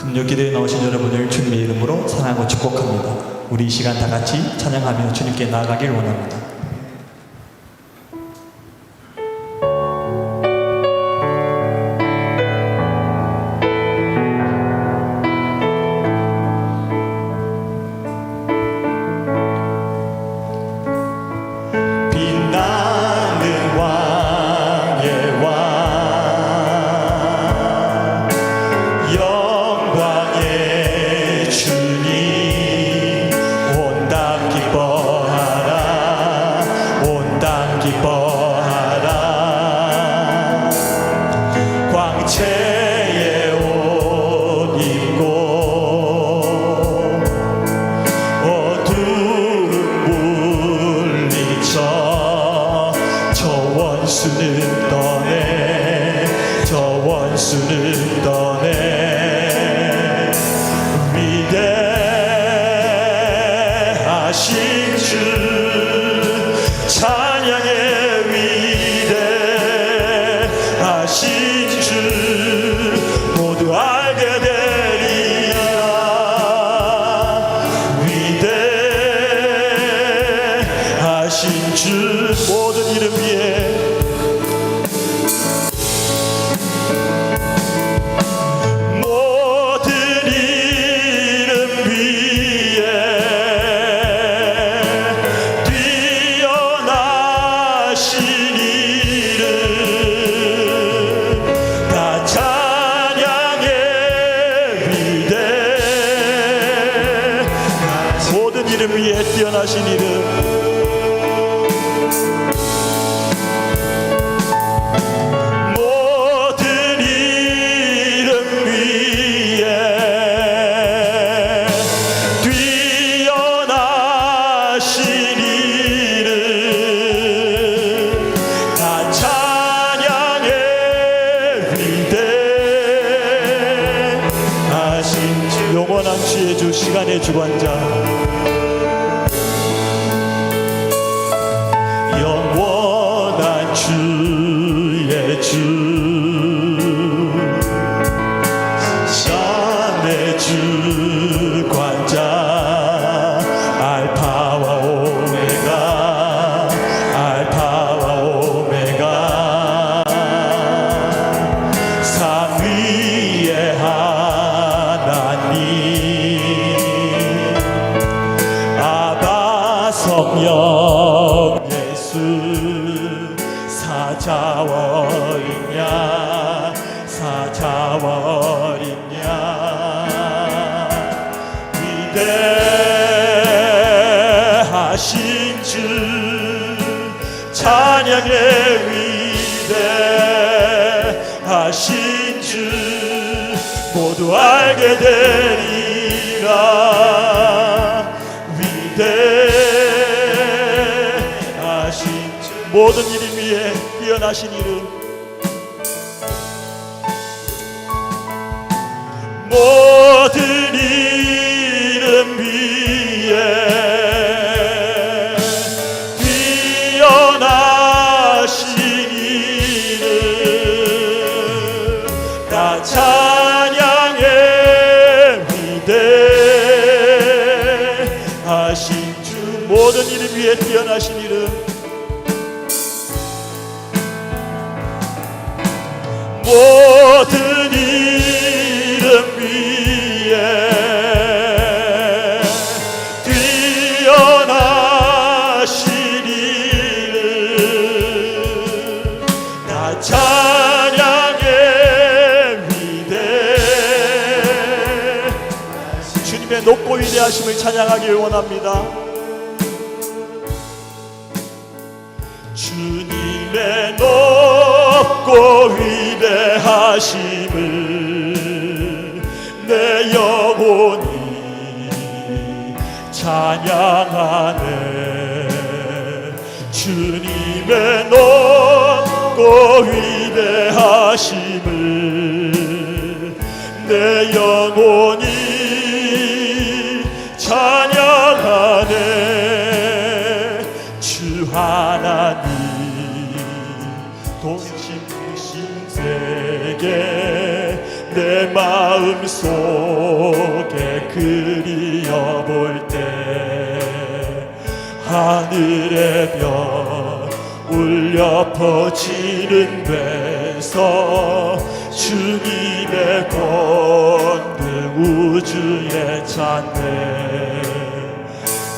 금요기도에 나오신 여러분을 주님의 이름으로 사랑하고 축복합니다. 우리 이 시간 다 같이 찬양하며 주님께 나아가길 원합니다. 광채의 옷 입고 어두운 물리쳐 저 원수는 떠내 저 원수는 떠내 위대하신 주 찬양의 위대하신 주 모두 알게 되리라. 위대하신 주 모든 이름 위에 모든 이름 위에 뛰어나신 이름 다 찬양의 위대 모든 이름 위에 뛰어나신 이름 모든 이름 위에 뛰어나신 이름 다 찬양의 위대하신 주 영원한 주의 주 시간의 주관자 영원한 주의 주 시간의 주관자 알파와 오메가 알파와 오메가 산 위의 하나님 아바 성령 사자와 어린양 사자와 어린양 위대하신 주 찬양의 위대하신 주 모두 알게 되리라. 위대하신 주 모든 이름 위에 뛰어나신 이름 모든 이름 위에 뛰어나신 이름 다 찬양의 위대하신 주 모든 이름 위에 뛰어나신 이름 모든 이름 위에 뛰어나신 이름 다 찬양의 위대 주님의 높고 위대하심을 찬양하길 원합니다. 주님의 높고 위대하심을 내 영혼이 찬양하네. 주님의 높고 위대하심을 내 영혼이 찬양하네. 주 하나님 동심신 세계 내 내 마음 속에 그리워볼 때 하늘의 별 울려 퍼지는 데서 주님의 권능 우주에 찬네.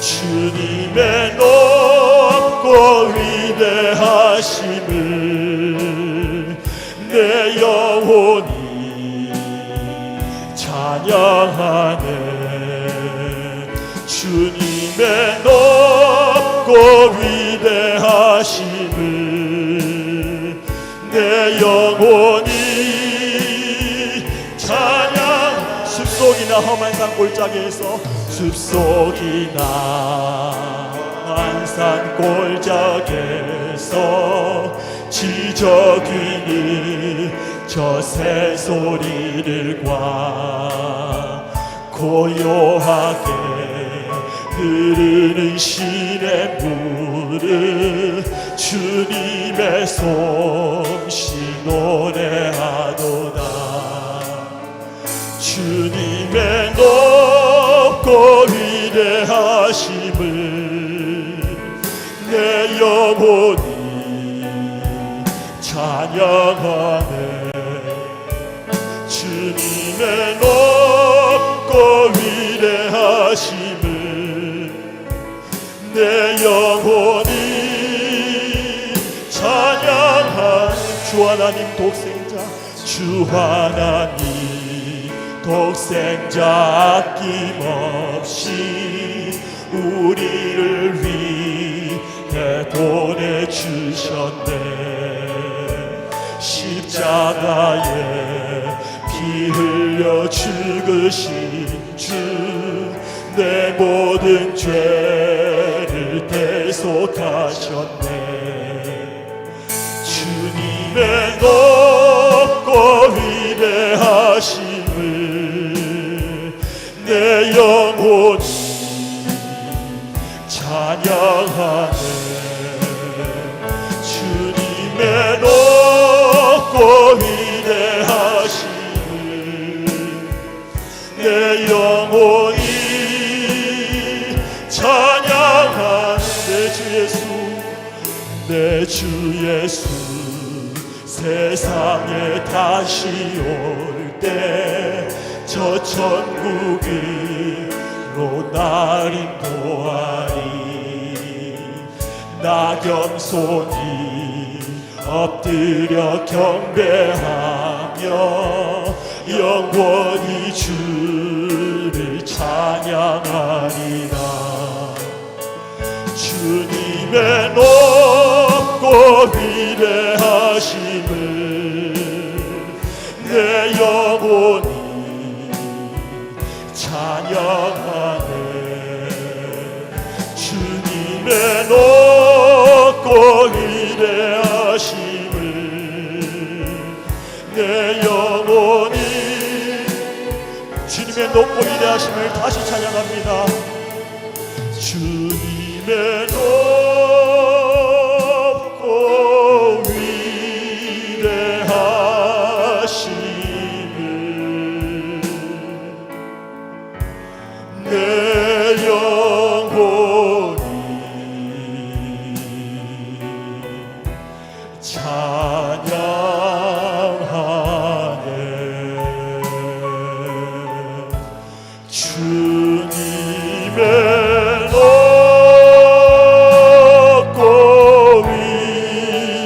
주님의 높고 위대하심을 내 영혼이 찬양하네. 주님의 높고 위대하심을 내 영혼이 찬양. 숲속이나 험한 산 골짜기에서 숲속이나 험한 산 골짜기에서 지저귀는 저 새소리들과 고요하게 흐르는 시냇물을 주님의 솜씨 노래하도다. 주님의 높고 위대하심을 내 영혼이 찬양하네. 주님의 높고 위대하심을 내 영혼이 찬양하네. 주 하나님 독생자, 주 하나님 독생자 아낌없이 우리를 위해 보내주셨네. 십자가에 피 흘려 죽으신 주, 내 모든 죄를 대속하셨네. 주님의 높고 위대하심을 내 영혼이 찬양하네. 주님의 높고 위대하심을 내 영혼이 찬양하네. 내 주 예수, 내 주 예수 세상에 다시 올 때 저 천국으로 날 인도하리. 나 겸손히 엎드려 경배하며 영원히 주를 찬양하리라. 주님의 높고 위대하심을 내 영혼이 찬양하네. 주님의 높고 위대하심을 내 영혼이 주님의 높고 위대하심을 다시 찬양합니다. 주님의 높고 위대하심을 내 영혼이 찬양하네. 주님의 높고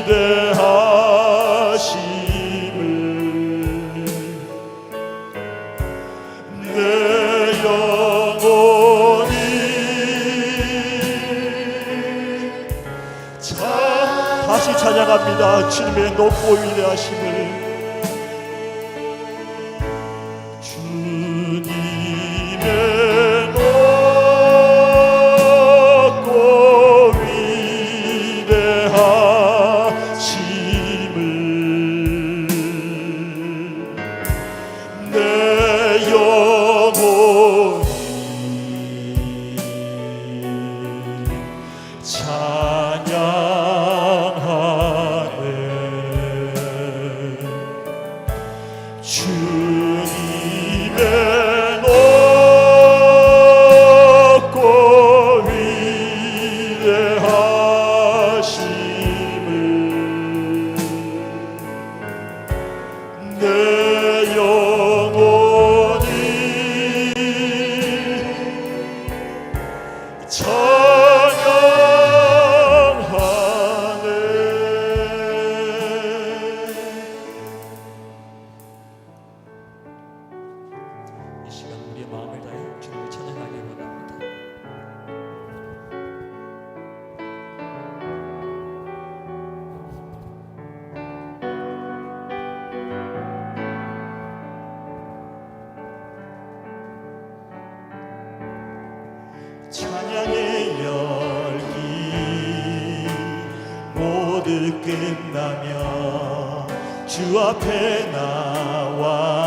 위대하심을 내 영혼이 다시 찬양합니다. 주님의 높고 위대하심을. 주님의 높고 위대하심을 내 영혼이 찬양하네. 주 내놓고 위대하심을 내 영혼이 이 시간 우리의 마음을 다해 주님을 찬양하길 원합니다. 찬양의 열기 모두 끝나며 주 앞에 나와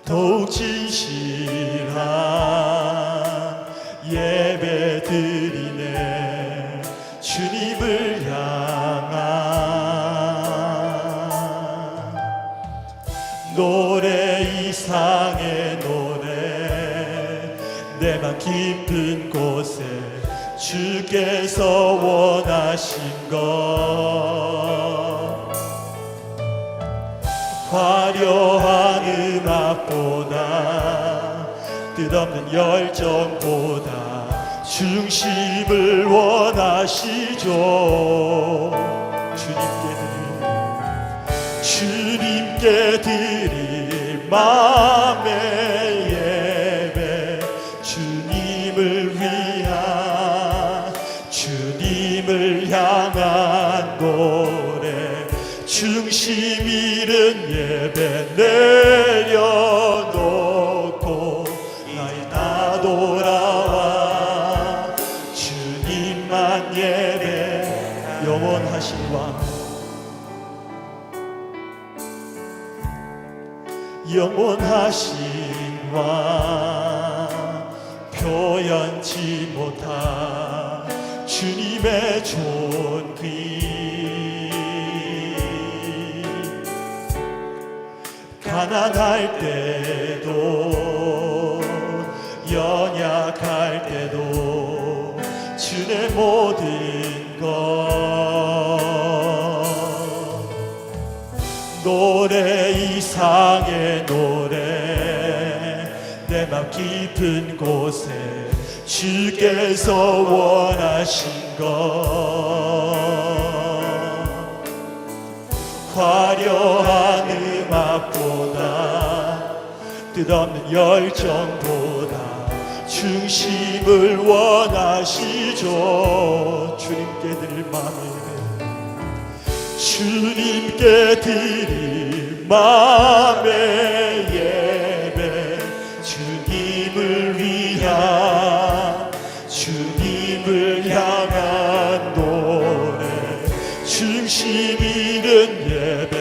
더욱 진실한 예배 드리네 주님을 향한 노래 이상의 노래 내 맘 깊은 곳에 주께서 원하신 것 화려한 음악보다 뜻없는 열정보다 중심을 원하시죠. 주님께 드릴 마음의 예배 주님을 향한 노래 중심 잃은 예배 내려놓고 나 돌아와 주님만 예배 영원하신 왕 영원하신 왕 표현치 못한 주님의 존귀 가난할 때도 연약할 때도 주의 모든 것 노래 이상의 노래 내 맘 깊은 곳에 주께서 원하신 것 화려한 음악보다 뜻없는 열정보다 중심을 원하시죠. 주님께 드릴 마음의 예배 주님을 향한 노래 중심 잃은 예배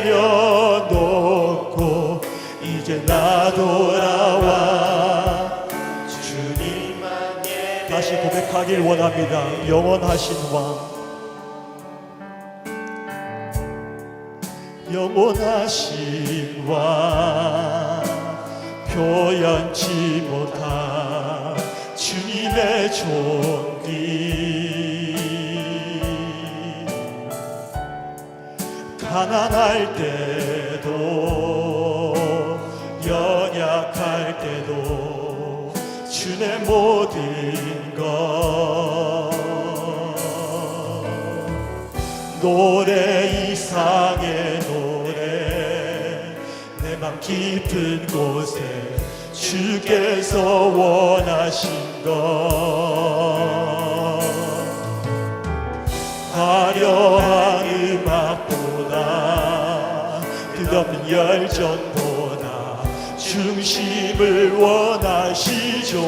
내려놓고 이제 나 돌아와 주님만 예배 다시 고백하길 원합니다. 영원하신 왕 영원하신 왕 표현치 못한 주님의 존귀 가난할 때도 연약할 때도 주의 모든 것 노래 이상의 노래 내 맘 깊은 곳에 주께서 원하신 것 화려한 음악보다 뜻없는 열정보다 중심을 원하시죠.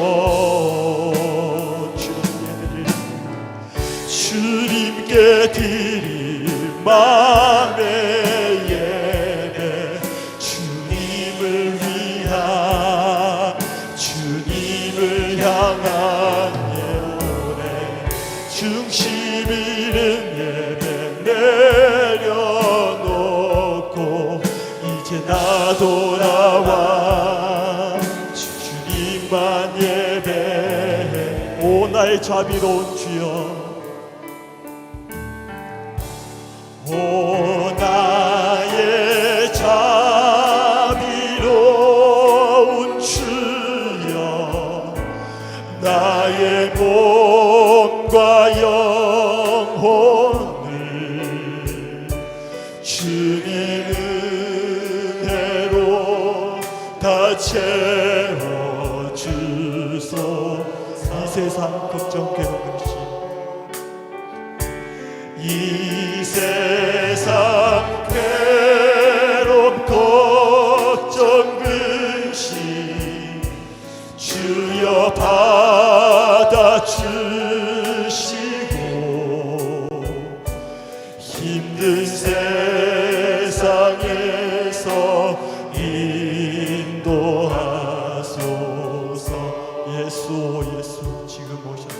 주님께 드릴 마음의 예배 주님을 향한 노래 중심 잃은 예배 내려놓고 나의 자비로운 주여, 오 나의 자비로운 주여, 나의 몸과 영혼을 주의 은혜로 다 채워주소. 이 세상 걱정 괴로움 이 세상 괴롭 걱정 근심 주여 받아주시고 힘든 세상에서 인도하소서. 예수 예수 지금 오셔서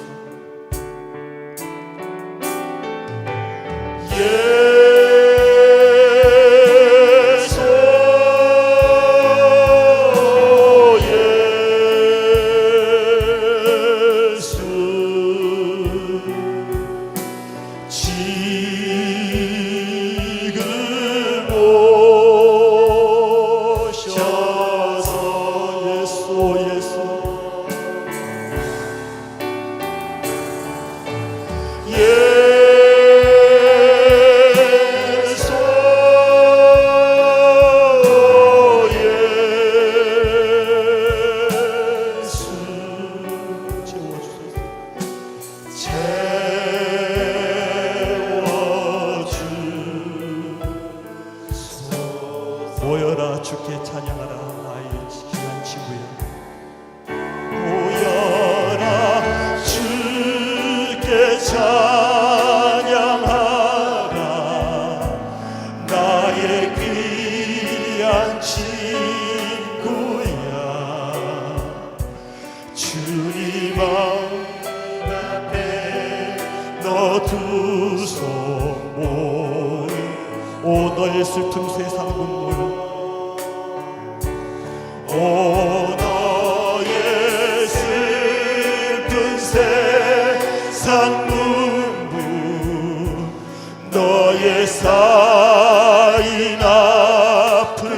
모여라 주께 찬양하라 나의 귀한 친구여. 모여라 주께 찬양하라 나의 귀한 친구야. 주님 앞에 너 두 손 모이 오 너의 슬픈 세상 눈물 오 너의 슬픈 세상 눈물 너의 쌓인 아픔을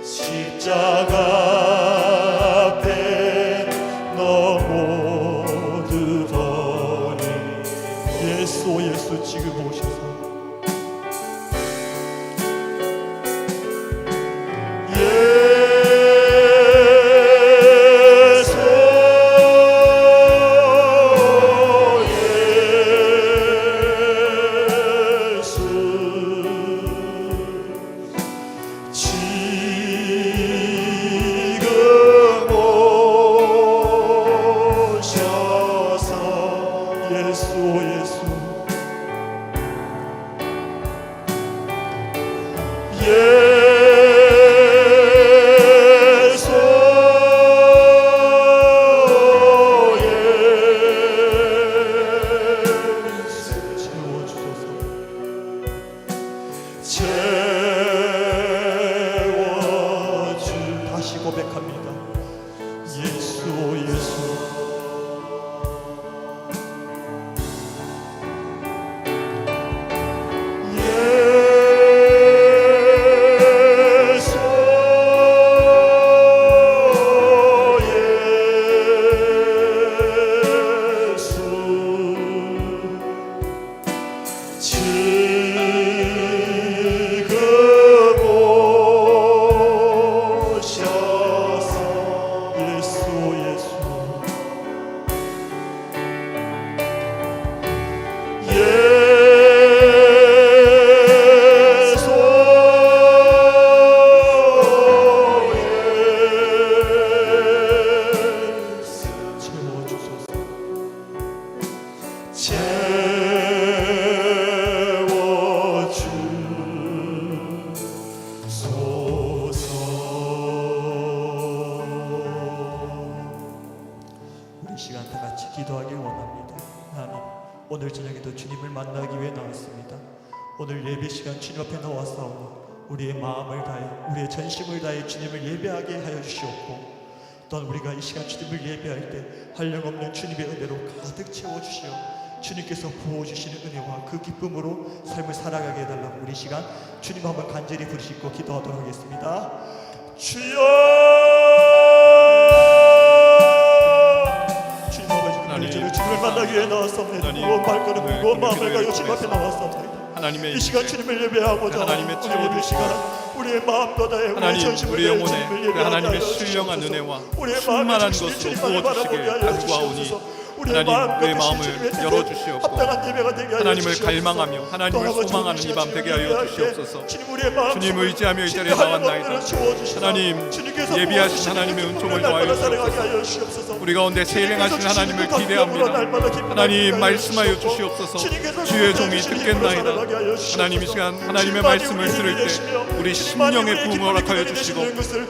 십자가 앞에 너 모두 버린 예수 예수 지금 오셔서 다시 고백합니다. 예수 예수 기도하길 원합니다. 하나님, 오늘 저녁에도 주님을 만나기 위해 나왔습니다. 오늘 예배 시간 주님 앞에 나와서 우리의 마음을 다해 우리의 전심을 다해 주님을 예배하게 하여 주시옵고 또한 우리가 이 시간 주님을 예배할 때 한량없는 주님의 은혜로 가득 채워주시어 주님께서 부어주시는 은혜와 그 기쁨으로 삶을 살아가게 해달라고 우리 시간 주님 한번 간절히 부르시고 기도하도록 하겠습니다. 주여, 주님 아버지, 오늘 저는 주님을 만나기 위해 나왔습니다. 무거운 발걸음 무거운 마음을 가지고 주님 앞에 나왔습니다. 하나님의 이 시간 주님을 예배하고자 하나님의 오늘 예배 시간 우리의 마음과 다해 우리의 하나님, 전심을 우리 다해 영혼에 주님을 그 예배하게 하나님의 하여 신령한 주시옵소서. 은혜와 우리의 충만한 마음의 것으로 주님 주님만을 부어주시길 바라보게 하여 간구하오니 주시옵소서. 우리의 하나님, 마음과 우리의 그 마음을 주님의 뜻에 열어주시옵고 합당한 예배가 되게 하여 하나님을 주시옵소서. 갈망하며 하나님을 또 아버지, 소망하는 우리 이 밤 되게 하여 예배할 때 주시옵소서. 주님 우리의 마음 주님 속을 의지하며 이 자리에 주님의 나왔나이다. 하나님을 채워주시사 하나님, 주님께서 예비하신 부어주시는 하나님의 기쁨을 은총을 날마다 더하여 살아가게 주옵소서. 하여 주시옵소서. 우리 가운데 세일행하신 하나님을 기대합니다. 하나님, 말씀하여 주시옵소서. 주의 종이 듣겠나이다. 하나님, 이 시간 하나님의 말씀을 들을 때 우리 심령의 부흥을 허락하여 주시고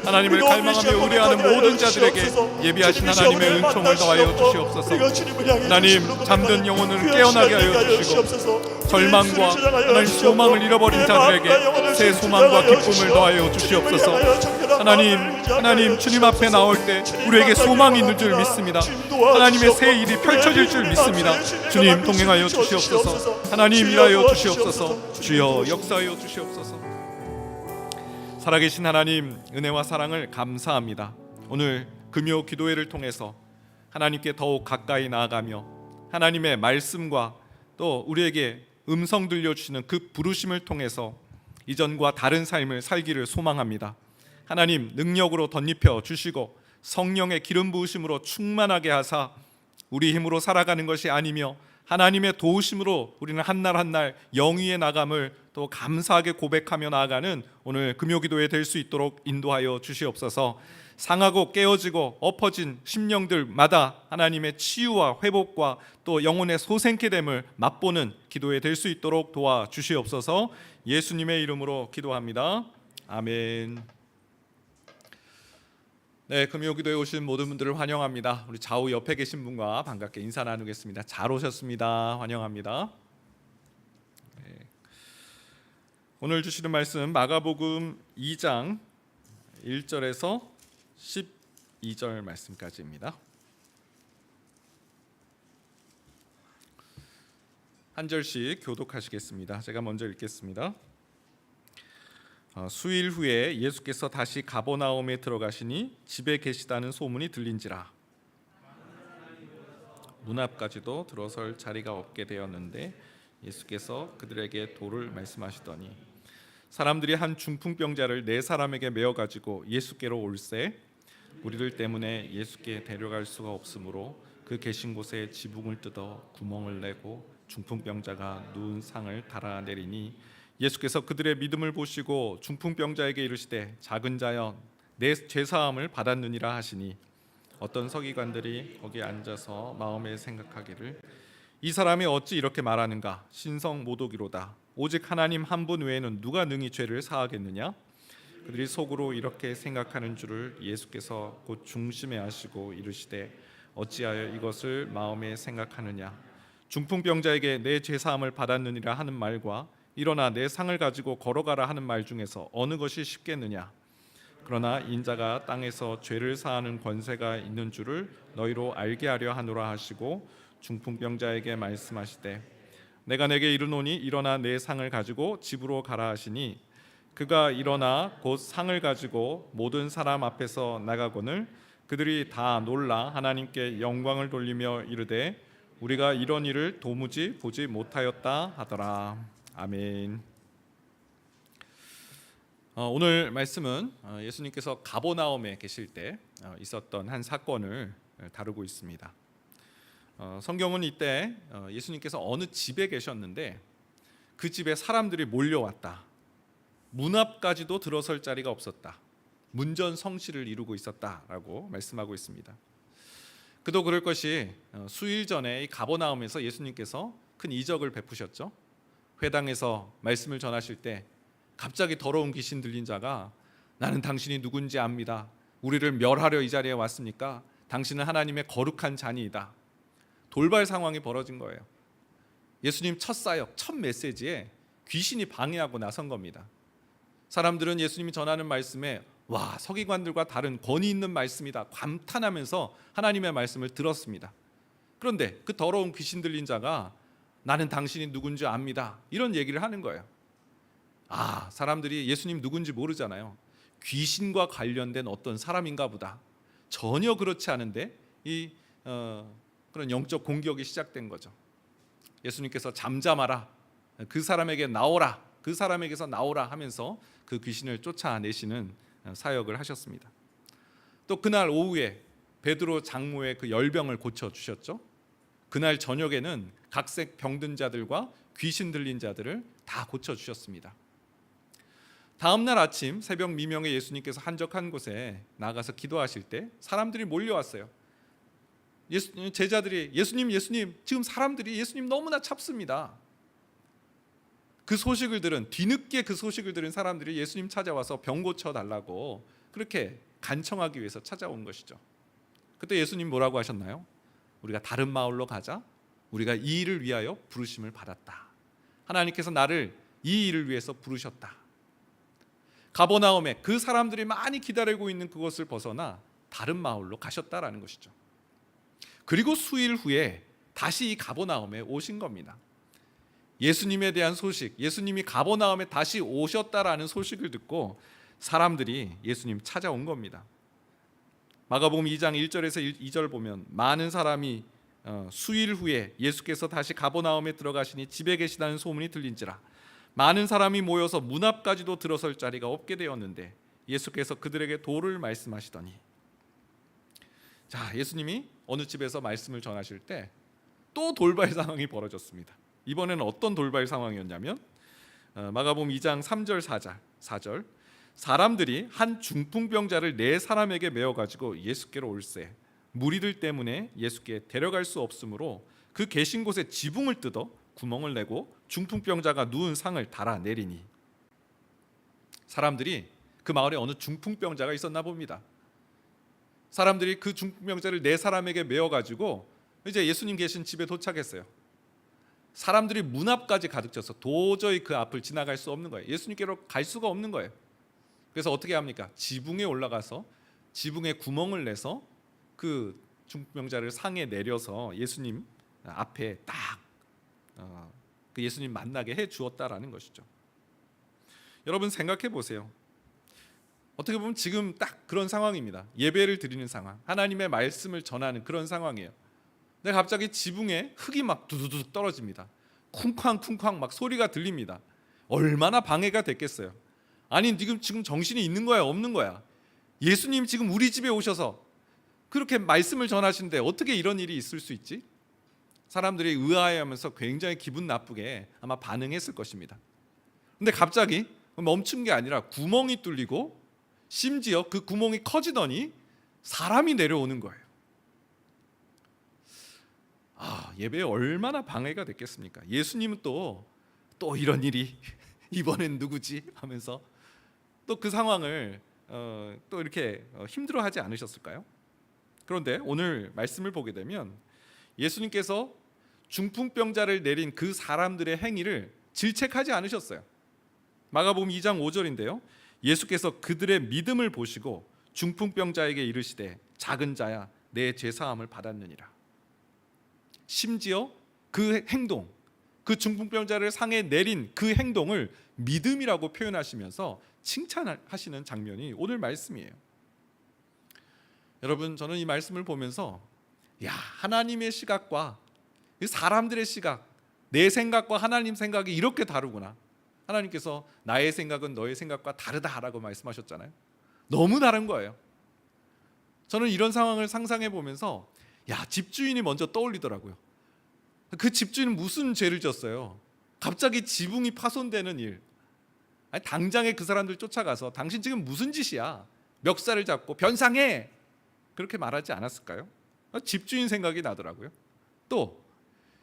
하나님을 갈망하며 우려하는 모든 자들에게 예비하신 하나님의 은총을 더하여 주시옵소서. 하나님, 잠든 영혼을 깨어나게 하여 주시고 절망과 하나님 소망을 잃어버린 자들에게 새 소망과 기쁨을 더하여 주시옵소서. 하나님 주님 앞에 나올 때 우리에게 소망이 있는 줄 믿습니다. 하나님의 새 일이 펼쳐질 줄 믿습니다. 주님 동행하여 주시옵소서. 하나님 일하여 주시옵소서. 주여 역사하여 주시옵소서. 살아계신 하나님, 은혜와 사랑을 감사합니다. 오늘 금요 기도회를 통해서 하나님께 더욱 가까이 나아가며 하나님의 말씀과 또 우리에게 음성 들려주시는 그 부르심을 통해서 이전과 다른 삶을 살기를 소망합니다. 하나님, 능력으로 덧입혀 주시고 성령의 기름 부으심으로 충만하게 하사 우리 힘으로 살아가는 것이 아니며 하나님의 도우심으로 우리는 한날 한날 영위에 나감을 또 감사하게 고백하며 나아가는 오늘 금요기도회 될 수 있도록 인도하여 주시옵소서. 상하고 깨어지고 엎어진 심령들마다 하나님의 치유와 회복과 또 영혼의 소생케 됨을 맛보는 기도회 될 수 있도록 도와주시옵소서. 예수님의 이름으로 기도합니다. 아멘. 네, 금요기도에 오신 모든 분들을 환영합니다. 우리 좌우 옆에 계신 분과 반갑게 인사 나누겠습니다. 잘 오셨습니다. 환영합니다. 네. 오늘 주시는 말씀 마가복음 2장 1절에서 12절 말씀까지입니다. 한 절씩 교독하시겠습니다. 제가 먼저 읽겠습니다. 수일 후에 예수께서 다시 가버나움에 들어가시니 집에 계시다는 소문이 들린지라 문 앞까지도 들어설 자리가 없게 되었는데 예수께서 그들에게 도를 말씀하시더니 사람들이 한 중풍병자를 네 사람에게 메어 가지고 예수께로 올세 우리들 때문에 예수께 데려갈 수가 없으므로 그 계신 곳에 지붕을 뜯어 구멍을 내고 중풍병자가 누운 상을 달아내리니 예수께서 그들의 믿음을 보시고 중풍병자에게 이르시되 작은 자여 내 죄사함을 받았느니라 하시니 어떤 서기관들이 거기 앉아서 마음에 생각하기를 이 사람이 어찌 이렇게 말하는가 신성 모독이로다 오직 하나님 한 분 외에는 누가 능히 죄를 사하겠느냐 그들이 속으로 이렇게 생각하는 줄을 예수께서 곧 중심에 하시고 이르시되 어찌하여 이것을 마음에 생각하느냐 중풍병자에게 내 죄사함을 받았느니라 하는 말과 일어나 내 상을 가지고 걸어가라 하는 말 중에서 어느 것이 쉽겠느냐 그러나 인자가 땅에서 죄를 사하는 권세가 있는 줄을 너희로 알게 하려 하노라 하시고 중풍병자에게 말씀하시되 내가 내게 이르노니 일어나 내 상을 가지고 집으로 가라 하시니 그가 일어나 곧 상을 가지고 모든 사람 앞에서 나가거늘 그들이 다 놀라 하나님께 영광을 돌리며 이르되 우리가 이런 일을 도무지 보지 못하였다 하더라. 아멘. 오늘 말씀은 예수님께서 가버나움에 계실 때 있었던 한 사건을 다루고 있습니다. 성경은 이때 예수님께서 어느 집에 계셨는데 그 집에 사람들이 몰려왔다. 문 앞까지도 들어설 자리가 없었다. 문전성시를 이루고 있었다라고 말씀하고 있습니다. 그도 그럴 것이 수일 전에 이 가버나움에서 예수님께서 큰 이적을 베푸셨죠. 회당에서 말씀을 전하실 때 갑자기 더러운 귀신 들린 자가 나는 당신이 누군지 압니다. 우리를 멸하려 이 자리에 왔습니까? 당신은 하나님의 거룩한 자니이다. 돌발 상황이 벌어진 거예요. 예수님 첫 사역, 첫 메시지에 귀신이 방해하고 나선 겁니다. 사람들은 예수님이 전하는 말씀에 와, 서기관들과 다른 권위 있는 말씀이다 감탄하면서 하나님의 말씀을 들었습니다. 그런데 그 더러운 귀신 들린 자가 나는 당신이 누군지 압니다, 이런 얘기를 하는 거예요. 사람들이 예수님 누군지 모르잖아요. 귀신과 관련된 어떤 사람인가 보다. 전혀 그렇지 않은데 그런 영적 공격이 시작된 거죠. 예수님께서 잠잠하라, 그 사람에게 나오라, 그 사람에게서 나오라 하면서 그 귀신을 쫓아내시는 사역을 하셨습니다. 또 그날 오후에 베드로 장모의 그 열병을 고쳐 주셨죠. 그날 저녁에는 각색 병든 자들과 귀신 들린 자들을 다 고쳐 주셨습니다. 다음 날 아침 새벽 미명에 예수님께서 한적한 곳에 나가서 기도하실 때 사람들이 몰려왔어요. 제자들이 예수님 지금 사람들이 예수님 너무나 찹습니다. 그 소식을 들은 뒤늦게 그 소식을 들은 사람들이 예수님 찾아와서 병 고쳐 달라고 그렇게 간청하기 위해서 찾아온 것이죠. 그때 예수님 뭐라고 하셨나요? 우리가 다른 마을로 가자. 우리가 이 일을 위하여 부르심을 받았다. 하나님께서 나를 이 일을 위해서 부르셨다. 가버나움에 그 사람들이 많이 기다리고 있는 그것을 벗어나 다른 마을로 가셨다라는 것이죠. 그리고 수일 후에 다시 이 가버나움에 오신 겁니다. 예수님에 대한 소식, 예수님이 가버나움에 다시 오셨다라는 소식을 듣고 사람들이 예수님 찾아온 겁니다. 마가복음 2장 1절에서 2절 보면 많은 사람이 수일 후에 예수께서 다시 가버나움에 들어가시니 집에 계시다는 소문이 들린지라 많은 사람이 모여서 문 앞까지도 들어설 자리가 없게 되었는데 예수께서 그들에게 도를 말씀하시더니, 자, 예수님이 어느 집에서 말씀을 전하실 때 또 돌발 상황이 벌어졌습니다. 이번에는 어떤 돌발 상황이었냐면 마가복음 2장 3절 4절 사람들이 한 중풍병자를 4사람에게 메어 가지고 예수께로 올세 무리들 때문에 예수께 데려갈 수 없으므로 그 계신 곳에 지붕을 뜯어 구멍을 내고 중풍병자가 누운 상을 달아내리니, 사람들이 그 마을에 어느 중풍병자가 있었나 봅니다. 사람들이 그 중풍병자를 4사람에게 메어 가지고 이제 예수님 계신 집에 도착했어요. 사람들이 문 앞까지 가득 차서 도저히 그 앞을 지나갈 수 없는 거예요. 예수님께로 갈 수가 없는 거예요. 그래서 어떻게 합니까? 지붕에 올라가서 지붕에 구멍을 내서 그 중풍병자를 상에 내려서 예수님 앞에 딱 그 예수님 만나게 해 주었다라는 것이죠. 여러분 생각해 보세요. 어떻게 보면 지금 딱 그런 상황입니다. 예배를 드리는 상황, 하나님의 말씀을 전하는 그런 상황이에요. 근데 갑자기 지붕에 흙이 막 두두둑 떨어집니다. 쿵쾅쿵쾅 막 소리가 들립니다. 얼마나 방해가 됐겠어요. 아니 지금 정신이 있는 거야 없는 거야? 예수님 지금 우리 집에 오셔서 그렇게 말씀을 전하시는데 어떻게 이런 일이 있을 수 있지? 사람들이 의아해하면서 굉장히 기분 나쁘게 아마 반응했을 것입니다. 근데 갑자기 멈춘 게 아니라 구멍이 뚫리고 심지어 그 구멍이 커지더니 사람이 내려오는 거예요. 예배에 얼마나 방해가 됐겠습니까? 예수님은 또 이런 일이 이번엔 누구지? 하면서 또 그 상황을 또 이렇게 힘들어하지 않으셨을까요? 그런데 오늘 말씀을 보게 되면 예수님께서 중풍병자를 내린 그 사람들의 행위를 질책하지 않으셨어요. 마가복음 2장 5절인데요. 예수께서 그들의 믿음을 보시고 중풍병자에게 이르시되 작은 자야 내 죄사함을 받았느니라. 심지어 그 행동, 그 중풍병자를 상에 내린 그 행동을 믿음이라고 표현하시면서 칭찬하시는 장면이 오늘 말씀이에요. 여러분, 저는 이 말씀을 보면서 하나님의 시각과 사람들의 시각, 내 생각과 하나님 생각이 이렇게 다르구나. 하나님께서 나의 생각은 너의 생각과 다르다라고 말씀하셨잖아요. 너무 다른 거예요. 저는 이런 상황을 상상해 보면서 집주인이 먼저 떠올리더라고요. 그 집주인은 무슨 죄를 졌어요? 갑자기 지붕이 파손되는 일. 당장에 그 사람들 쫓아가서 당신 지금 무슨 짓이야? 멱살을 잡고 변상해! 그렇게 말하지 않았을까요? 집주인 생각이 나더라고요. 또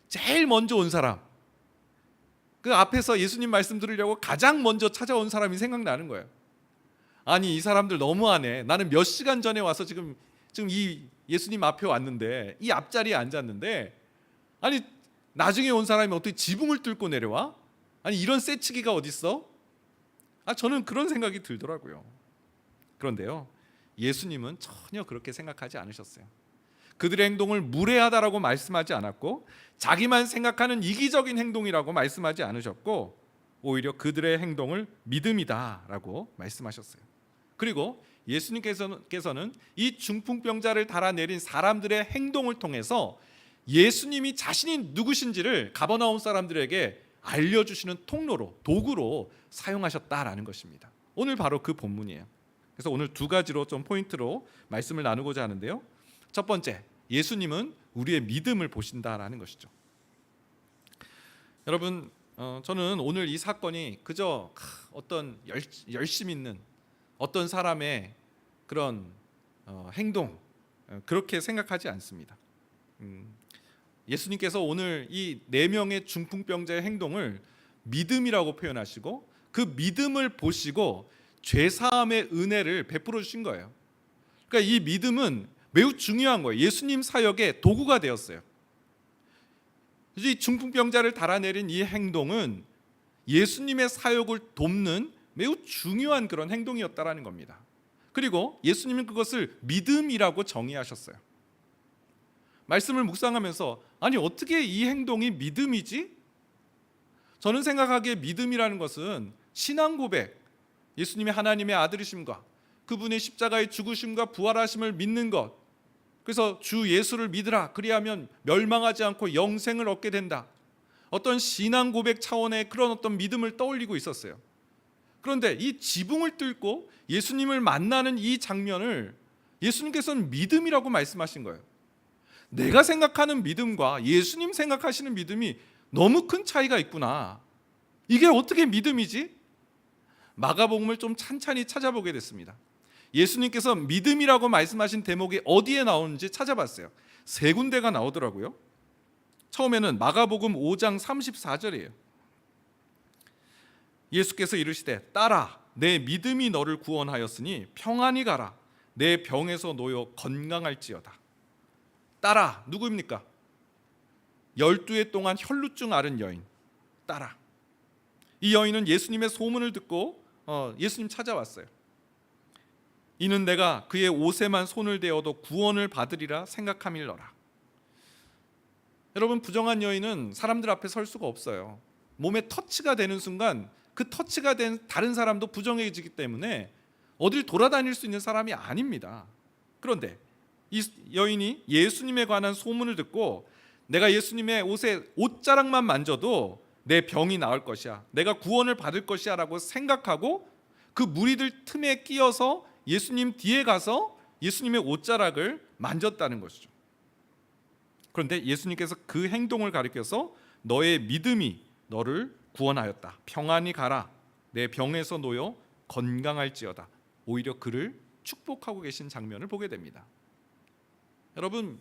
제일 먼저 온 사람, 그 앞에서 예수님 말씀 들으려고 가장 먼저 찾아온 사람이 생각나는 거예요. 아니 이 사람들 너무하네. 나는 몇 시간 전에 와서 지금 이 예수님 앞에 왔는데 이 앞자리에 앉았는데 아니 나중에 온 사람이 어떻게 지붕을 뚫고 내려와? 아니 이런 쎄치기가 어딨어? 저는 그런 생각이 들더라고요. 그런데요, 예수님은 전혀 그렇게 생각하지 않으셨어요. 그들의 행동을 무례하다라고 말씀하지 않았고, 자기만 생각하는 이기적인 행동이라고 말씀하지 않으셨고, 오히려 그들의 행동을 믿음이다라고 말씀하셨어요. 그리고 예수님께서는 이 중풍병자를 달아내린 사람들의 행동을 통해서 예수님이 자신이 누구신지를 가버나움 사람들에게 알려주시는 통로로, 도구로 사용하셨다라는 것입니다. 오늘 바로 그 본문이에요. 그래서 오늘 두 가지로 좀 포인트로 말씀을 나누고자 하는데요. 첫 번째, 예수님은 우리의 믿음을 보신다라는 것이죠. 여러분, 저는 오늘 이 사건이 그저 어떤 열심 있는 어떤 사람의 그런 행동, 그렇게 생각하지 않습니다. 예수님께서 오늘 이 4명의 중풍병자의 행동을 믿음이라고 표현하시고, 그 믿음을 보시고 죄사함의 은혜를 베풀어 주신 거예요. 그러니까 이 믿음은 매우 중요한 거예요. 예수님 사역의 도구가 되었어요. 이 중풍병자를 달아내린 이 행동은 예수님의 사역을 돕는 매우 중요한 그런 행동이었다라는 겁니다. 그리고 예수님은 그것을 믿음이라고 정의하셨어요. 말씀을 묵상하면서, 아니 어떻게 이 행동이 믿음이지? 저는 생각하기에 믿음이라는 것은 신앙 고백, 예수님이 하나님의 아들이심과 그분의 십자가의 죽으심과 부활하심을 믿는 것, 그래서 주 예수를 믿으라, 그리하면 멸망하지 않고 영생을 얻게 된다, 어떤 신앙 고백 차원의 그런 어떤 믿음을 떠올리고 있었어요. 그런데 이 지붕을 뚫고 예수님을 만나는 이 장면을 예수님께서는 믿음이라고 말씀하신 거예요. 내가 생각하는 믿음과 예수님 생각하시는 믿음이 너무 큰 차이가 있구나. 이게 어떻게 믿음이지? 마가복음을 좀 찬찬히 찾아보게 됐습니다. 예수님께서 믿음이라고 말씀하신 대목이 어디에 나오는지 찾아봤어요. 3군데가 나오더라고요. 처음에는 마가복음 5장 34절이에요. 예수께서 이르시되 따라 내 믿음이 너를 구원하였으니 평안히 가라, 내 병에서 놓여 건강할지어다. 따라, 누구입니까? 12해 동안 혈루증 앓은 여인 따라. 이 여인은 예수님의 소문을 듣고 예수님 찾아왔어요. 이는 내가 그의 옷에만 손을 대어도 구원을 받으리라 생각함일러라. 여러분, 부정한 여인은 사람들 앞에 설 수가 없어요. 몸에 터치가 되는 순간 그 터치가 된 다른 사람도 부정해지기 때문에 어딜 돌아다닐 수 있는 사람이 아닙니다. 그런데 이 여인이 예수님에 관한 소문을 듣고, 내가 예수님의 옷에 옷자락만 만져도 내 병이 나을 것이야, 내가 구원을 받을 것이야 라고 생각하고 그 무리들 틈에 끼어서 예수님 뒤에 가서 예수님의 옷자락을 만졌다는 것이죠. 그런데 예수님께서 그 행동을 가리켜서 너의 믿음이 너를 구원하였다, 평안히 가라, 내 병에서 놓여 건강할지어다, 오히려 그를 축복하고 계신 장면을 보게 됩니다. 여러분,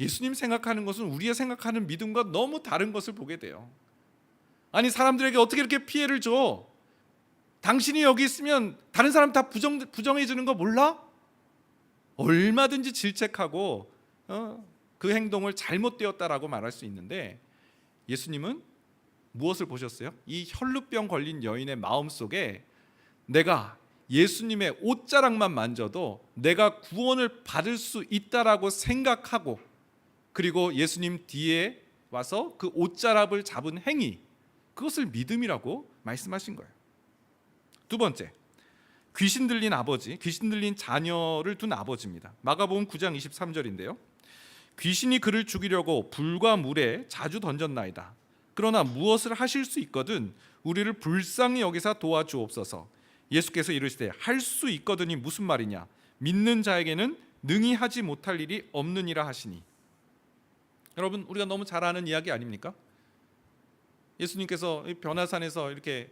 예수님 생각하는 것은 우리의 생각하는 믿음과 너무 다른 것을 보게 돼요. 아니, 사람들에게 어떻게 이렇게 피해를 줘? 당신이 여기 있으면 다른 사람 다 부정해지는 거 몰라? 얼마든지 질책하고 그 행동을 잘못되었다라고 말할 수 있는데, 예수님은 무엇을 보셨어요? 이 혈루병 걸린 여인의 마음속에 내가 예수님의 옷자락만 만져도 내가 구원을 받을 수 있다라고 생각하고, 그리고 예수님 뒤에 와서 그 옷자락을 잡은 행위, 그것을 믿음이라고 말씀하신 거예요. 두 번째, 귀신 들린 아버지, 귀신 들린 자녀를 둔 아버지입니다. 마가복음 9장 23절인데요. 귀신이 그를 죽이려고 불과 물에 자주 던졌나이다. 그러나 무엇을 하실 수 있거든 우리를 불쌍히 여기사 도와주옵소서. 예수께서 이르시되 할 수 있거든이 무슨 말이냐, 믿는 자에게는 능히 하지 못할 일이 없느니라 하시니. 여러분, 우리가 너무 잘 아는 이야기 아닙니까? 예수님께서 변화산에서 이렇게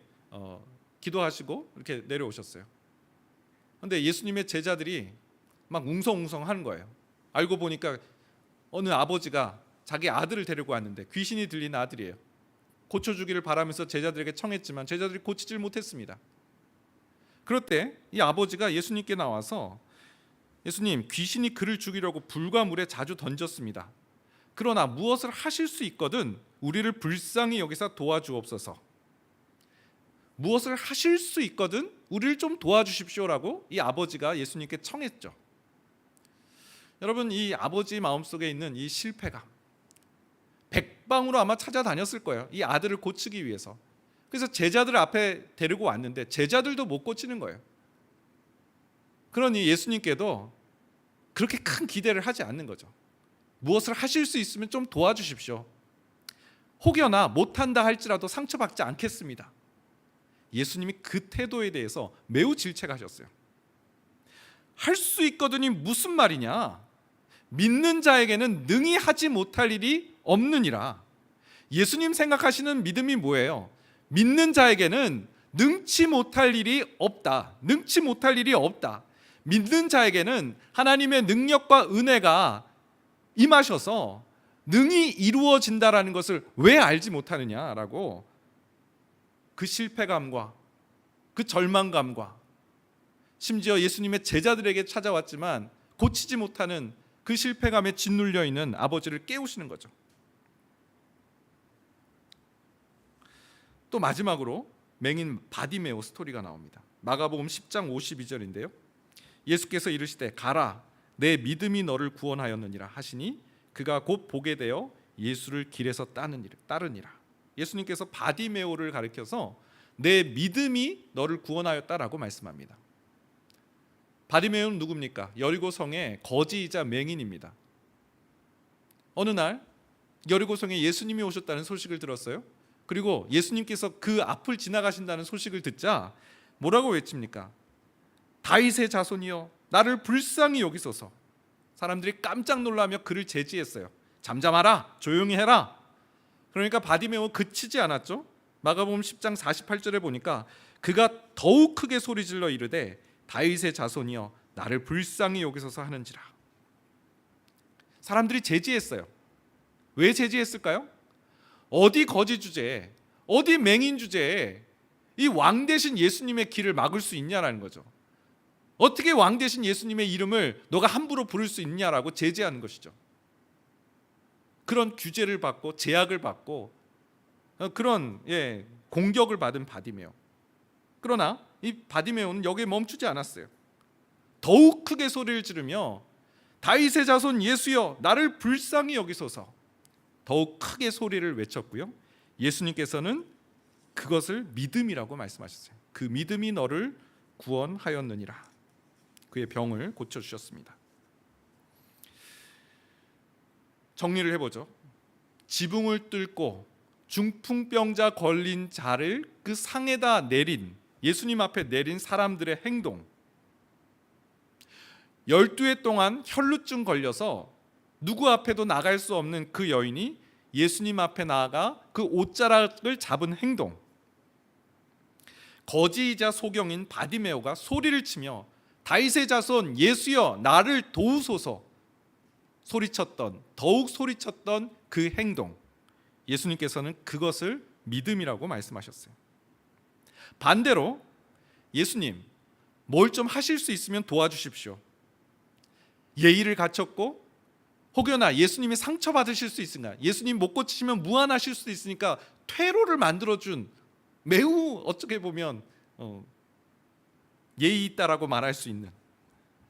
기도하시고 이렇게 내려오셨어요. 그런데 예수님의 제자들이 막 웅성웅성 하는 거예요. 알고 보니까 어느 아버지가 자기 아들을 데리고 왔는데, 귀신이 들린 아들이에요. 고쳐주기를 바라면서 제자들에게 청했지만 제자들이 고치질 못했습니다. 그럴 때 이 아버지가 예수님께 나와서, 예수님, 귀신이 그를 죽이려고 불과 물에 자주 던졌습니다. 그러나 무엇을 하실 수 있거든 우리를 불쌍히 여기서 도와주옵소서. 무엇을 하실 수 있거든 우리를 좀 도와주십시오라고 이 아버지가 예수님께 청했죠. 여러분, 이 아버지 마음속에 있는 이 실패감, 백방으로 아마 찾아다녔을 거예요. 이 아들을 고치기 위해서. 그래서 제자들 앞에 데리고 왔는데 제자들도 못 고치는 거예요. 그러니 예수님께도 그렇게 큰 기대를 하지 않는 거죠. 무엇을 하실 수 있으면 좀 도와주십시오. 혹여나 못한다 할지라도 상처받지 않겠습니다. 예수님이 그 태도에 대해서 매우 질책하셨어요. 할 수 있거든이 무슨 말이냐? 믿는 자에게는 능히 하지 못할 일이 없느니라. 예수님 생각하시는 믿음이 뭐예요? 믿는 자에게는 능치 못할 일이 없다. 능치 못할 일이 없다. 믿는 자에게는 하나님의 능력과 은혜가 임하셔서 능히 이루어진다라는 것을 왜 알지 못하느냐라고 그 실패감과 그 절망감과 심지어 예수님의 제자들에게 찾아왔지만 고치지 못하는 그 실패감에 짓눌려 있는 아버지를 깨우시는 거죠. 또 마지막으로 맹인 바디메오 스토리가 나옵니다. 마가복음 10장 52절인데요. 예수께서 이르시되 가라 내 믿음이 너를 구원하였느니라 하시니 그가 곧 보게 되어 예수를 길에서 따르니라. 예수님께서 바디메오를 가리켜서 내 믿음이 너를 구원하였다라고 말씀합니다. 바디메오는 누굽니까? 여리고성의 거지이자 맹인입니다. 어느 날 여리고성에 예수님이 오셨다는 소식을 들었어요. 그리고 예수님께서 그 앞을 지나가신다는 소식을 듣자 뭐라고 외칩니까? 다윗의 자손이여 나를 불쌍히 여기소서. 사람들이 깜짝 놀라며 그를 제지했어요. 잠잠하라, 조용히 해라. 그러니까 바디메오 그치지 않았죠. 마가복음 10장 48절에 보니까 그가 더욱 크게 소리질러 이르되 다윗의 자손이여 나를 불쌍히 여기소서 하는지라. 사람들이 제지했어요. 왜 제지했을까요? 어디 거지 주제에, 어디 맹인 주제에 이 왕 대신 예수님의 길을 막을 수 있냐라는 거죠. 어떻게 왕 대신 예수님의 이름을 너가 함부로 부를 수 있냐라고 제지하는 것이죠. 그런 규제를 받고 제약을 받고 그런 공격을 받은 바디메오. 그러나 이 바디메오는 여기에 멈추지 않았어요. 더욱 크게 소리를 지르며 다윗의 자손 예수여 나를 불쌍히 여기소서. 더욱 크게 소리를 외쳤고요. 예수님께서는 그것을 믿음이라고 말씀하셨어요. 그 믿음이 너를 구원하였느니라. 그의 병을 고쳐주셨습니다. 정리를 해보죠. 지붕을 뚫고 중풍병자 걸린 자를 그 상에다 내린 예수님 앞에 내린 사람들의 행동, 12해 동안 혈루증 걸려서 누구 앞에도 나갈 수 없는 그 여인이 예수님 앞에 나아가 그 옷자락을 잡은 행동, 거지이자 소경인 바디메오가 소리를 치며 다윗의 자손 예수여 나를 도우소서 소리쳤던, 더욱 소리쳤던 그 행동, 예수님께서는 그것을 믿음이라고 말씀하셨어요. 반대로 예수님 뭘 좀 하실 수 있으면 도와주십시오. 예의를 갖췄고 혹여나 예수님이 상처받으실 수 있으니까, 예수님 못 고치시면 무한하실 수도 있으니까 퇴로를 만들어준 매우 어떻게 보면 예의 있다라고 말할 수 있는,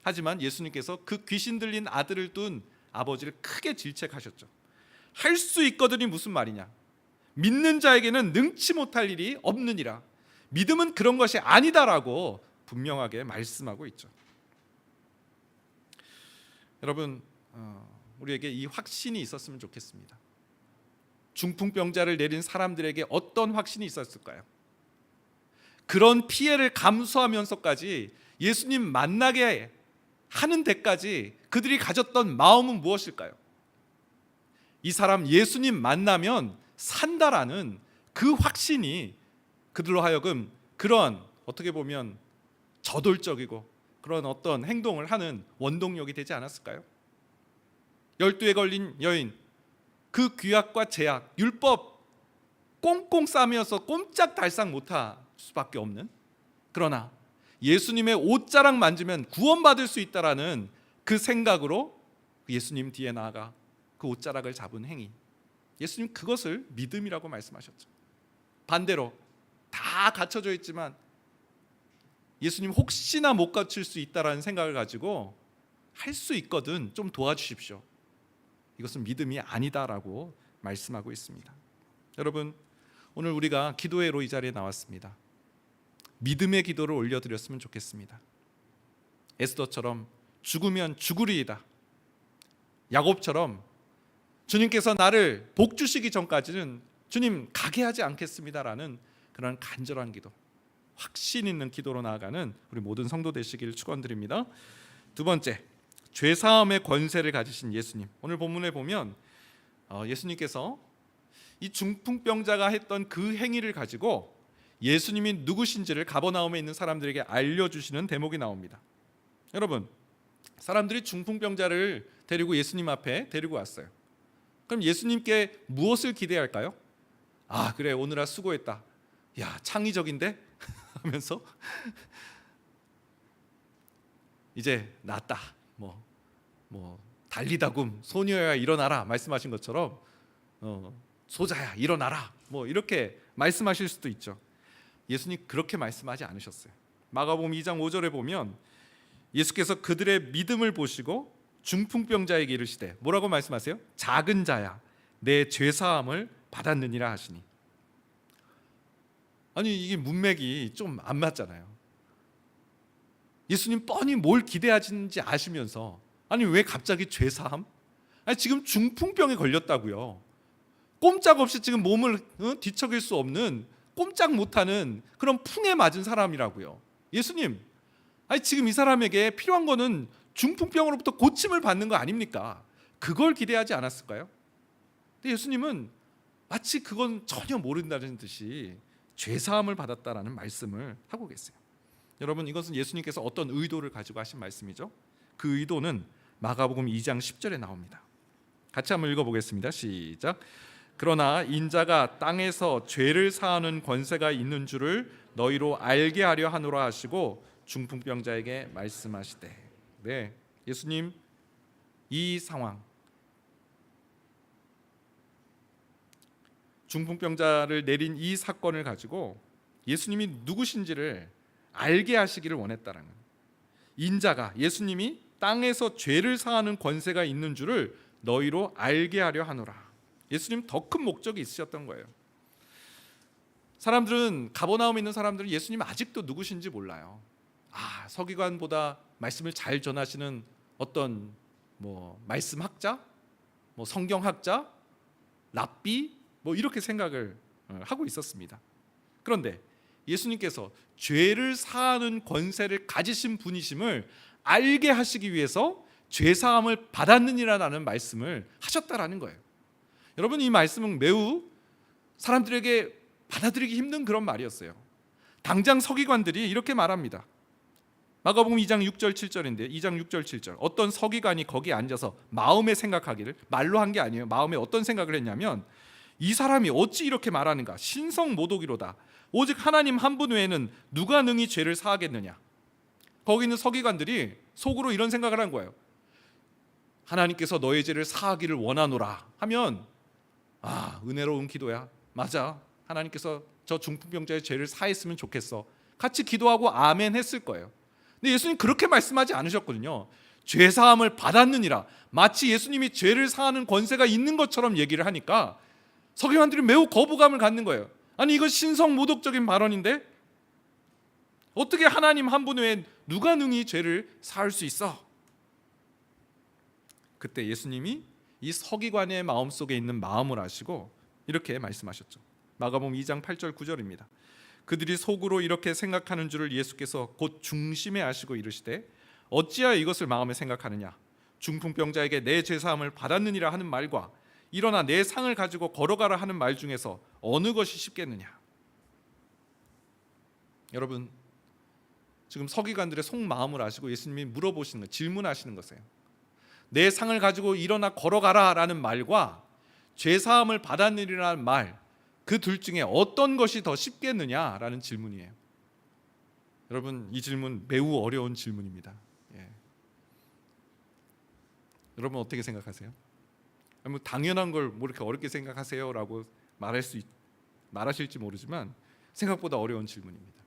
하지만 예수님께서 그 귀신 들린 아들을 둔 아버지를 크게 질책하셨죠. 할 수 있거든이 무슨 말이냐? 믿는 자에게는 능치 못할 일이 없느니라. 믿음은 그런 것이 아니다라고 분명하게 말씀하고 있죠. 여러분, 우리에게 이 확신이 있었으면 좋겠습니다. 중풍병자를 내린 사람들에게 어떤 확신이 있었을까요? 그런 피해를 감수하면서까지 예수님 만나게 하는 데까지 그들이 가졌던 마음은 무엇일까요? 이 사람 예수님 만나면 산다라는 그 확신이 그들로 하여금 그런 어떻게 보면 저돌적이고 그런 어떤 행동을 하는 원동력이 되지 않았을까요? 12에 걸린 여인, 그 규약과 제약, 율법 꽁꽁 싸매어서 꼼짝달싹 못할 수밖에 없는, 그러나 예수님의 옷자락 만지면 구원받을 수 있다라는 그 생각으로 예수님 뒤에 나아가 그 옷자락을 잡은 행위, 예수님 그것을 믿음이라고 말씀하셨죠. 반대로 다 갖춰져 있지만 예수님 혹시나 못 갖출 수 있다라는 생각을 가지고 할 수 있거든 좀 도와주십시오. 이것은 믿음이 아니다라고 말씀하고 있습니다. 여러분, 오늘 우리가 기도회로 이 자리에 나왔습니다. 믿음의 기도를 올려드렸으면 좋겠습니다. 에스더처럼 죽으면 죽으리이다. 야곱처럼 주님께서 나를 복 주시기 전까지는 주님 가게 하지 않겠습니다라는 그런 간절한 기도, 확신 있는 기도로 나아가는 우리 모든 성도 되시기를 축원드립니다. 두 번째, 죄사함의 권세를 가지신 예수님. 오늘 본문에 보면 예수님께서 이 중풍병자가 했던 그 행위를 가지고 예수님이 누구신지를 가버나움에 있는 사람들에게 알려주시는 대목이 나옵니다. 여러분, 사람들이 중풍병자를 데리고 예수님 앞에 데리고 왔어요. 그럼 예수님께 무엇을 기대할까요? 아, 그래, 오늘아 수고했다. 야, 창의적인데? 하면서 이제 낫다. 뭐 달리다굼 소녀야 일어나라 말씀하신 것처럼 소자야 일어나라 뭐 이렇게 말씀하실 수도 있죠. 예수님 그렇게 말씀하지 않으셨어요. 마가복음 2장 5절에 보면 예수께서 그들의 믿음을 보시고 중풍병자에게 이르시되 뭐라고 말씀하세요? 작은 자야 내 죄사함을 받았느니라 하시니. 아니 이게 문맥이 좀 안 맞잖아요. 예수님 뻔히 뭘 기대하시는지 아시면서 아니 왜 갑자기 죄사함? 아니 지금 중풍병에 걸렸다고요. 꼼짝없이 지금 몸을 뒤척일 수 없는 꼼짝 못하는 그런 풍에 맞은 사람이라고요. 예수님, 아니 지금 이 사람에게 필요한 거는 중풍병으로부터 고침을 받는 거 아닙니까? 그걸 기대하지 않았을까요? 근데 예수님은 마치 그건 전혀 모른다는 듯이 죄사함을 받았다라는 말씀을 하고 계세요. 여러분, 이것은 예수님께서 어떤 의도를 가지고 하신 말씀이죠? 그 의도는 마가복음 2장 10절에 나옵니다. 같이 한번 읽어보겠습니다. 시작. 그러나 인자가 땅에서 죄를 사하는 권세가 있는 줄을 너희로 알게 하려 하노라 하시고 중풍병자에게 말씀하시되. 네, 예수님 이 상황, 중풍병자를 내린 이 사건을 가지고 예수님이 누구신지를 알게 하시기를 원했다는 거예요. 인자가, 예수님이 땅에서 죄를 사하는 권세가 있는 줄을 너희로 알게 하려 하노라. 예수님 더 큰 목적이 있으셨던 거예요. 사람들은, 가버나움에 있는 사람들은 예수님 아직도 누구신지 몰라요. 아, 서기관보다 말씀을 잘 전하시는 어떤 말씀학자, 성경학자, 랍비 이렇게 생각을 하고 있었습니다. 그런데 예수님께서 죄를 사하는 권세를 가지신 분이심을 알게 하시기 위해서 죄사함을 받았느니라는 말씀을 하셨다라는 거예요. 여러분, 이 말씀은 매우 사람들에게 받아들이기 힘든 그런 말이었어요. 당장 서기관들이 이렇게 말합니다. 마가복음 2장 6절 7절인데 2장 6절 7절 어떤 서기관이 거기 앉아서 마음에 생각하기를, 말로 한 게 아니에요. 마음에 어떤 생각을 했냐면 이 사람이 어찌 이렇게 말하는가? 신성모독이로다. 오직 하나님 한 분 외에는 누가 능히 죄를 사하겠느냐? 거기 있는 서기관들이 속으로 이런 생각을 한 거예요. 하나님께서 너의 죄를 사하기를 원하노라 하면 아, 은혜로운 기도야. 맞아. 하나님께서 저 중풍병자의 죄를 사했으면 좋겠어. 같이 기도하고 아멘 했을 거예요. 근데 예수님 그렇게 말씀하지 않으셨거든요. 죄사함을 받았느니라. 마치 예수님이 죄를 사하는 권세가 있는 것처럼 얘기를 하니까 서기관들이 매우 거부감을 갖는 거예요. 아니 이건 신성모독적인 발언인데 어떻게 하나님 한 분 외에 누가 능히 죄를 사할 수 있어? 그때 예수님이 이 서기관의 마음속에 있는 마음을 아시고 이렇게 말씀하셨죠. 마가복음 2장 8절 9절입니다. 그들이 속으로 이렇게 생각하는 줄을 예수께서 곧 중심에 아시고 이르시되 어찌하여 이것을 마음에 생각하느냐? 중풍병자에게 내 죄사함을 받았느니라 하는 말과 일어나 내 상을 가지고 걸어가라 하는 말 중에서 어느 것이 쉽겠느냐? 여러분, 지금 서기관들의 속마음을 아시고 예수님이 물어보시는 것, 질문하시는 것이에요. 내 상을 가지고 일어나 걸어가라 라는 말과 죄사함을 받았느니라는 말, 그 둘 중에 어떤 것이 더 쉽겠느냐라는 질문이에요. 여러분, 이 질문 매우 어려운 질문입니다. 여러분 어떻게 생각하세요? 당연한 걸 이렇게 어렵게 생각하세요라고 말하실지 모르지만 생각보다 어려운 질문입니다.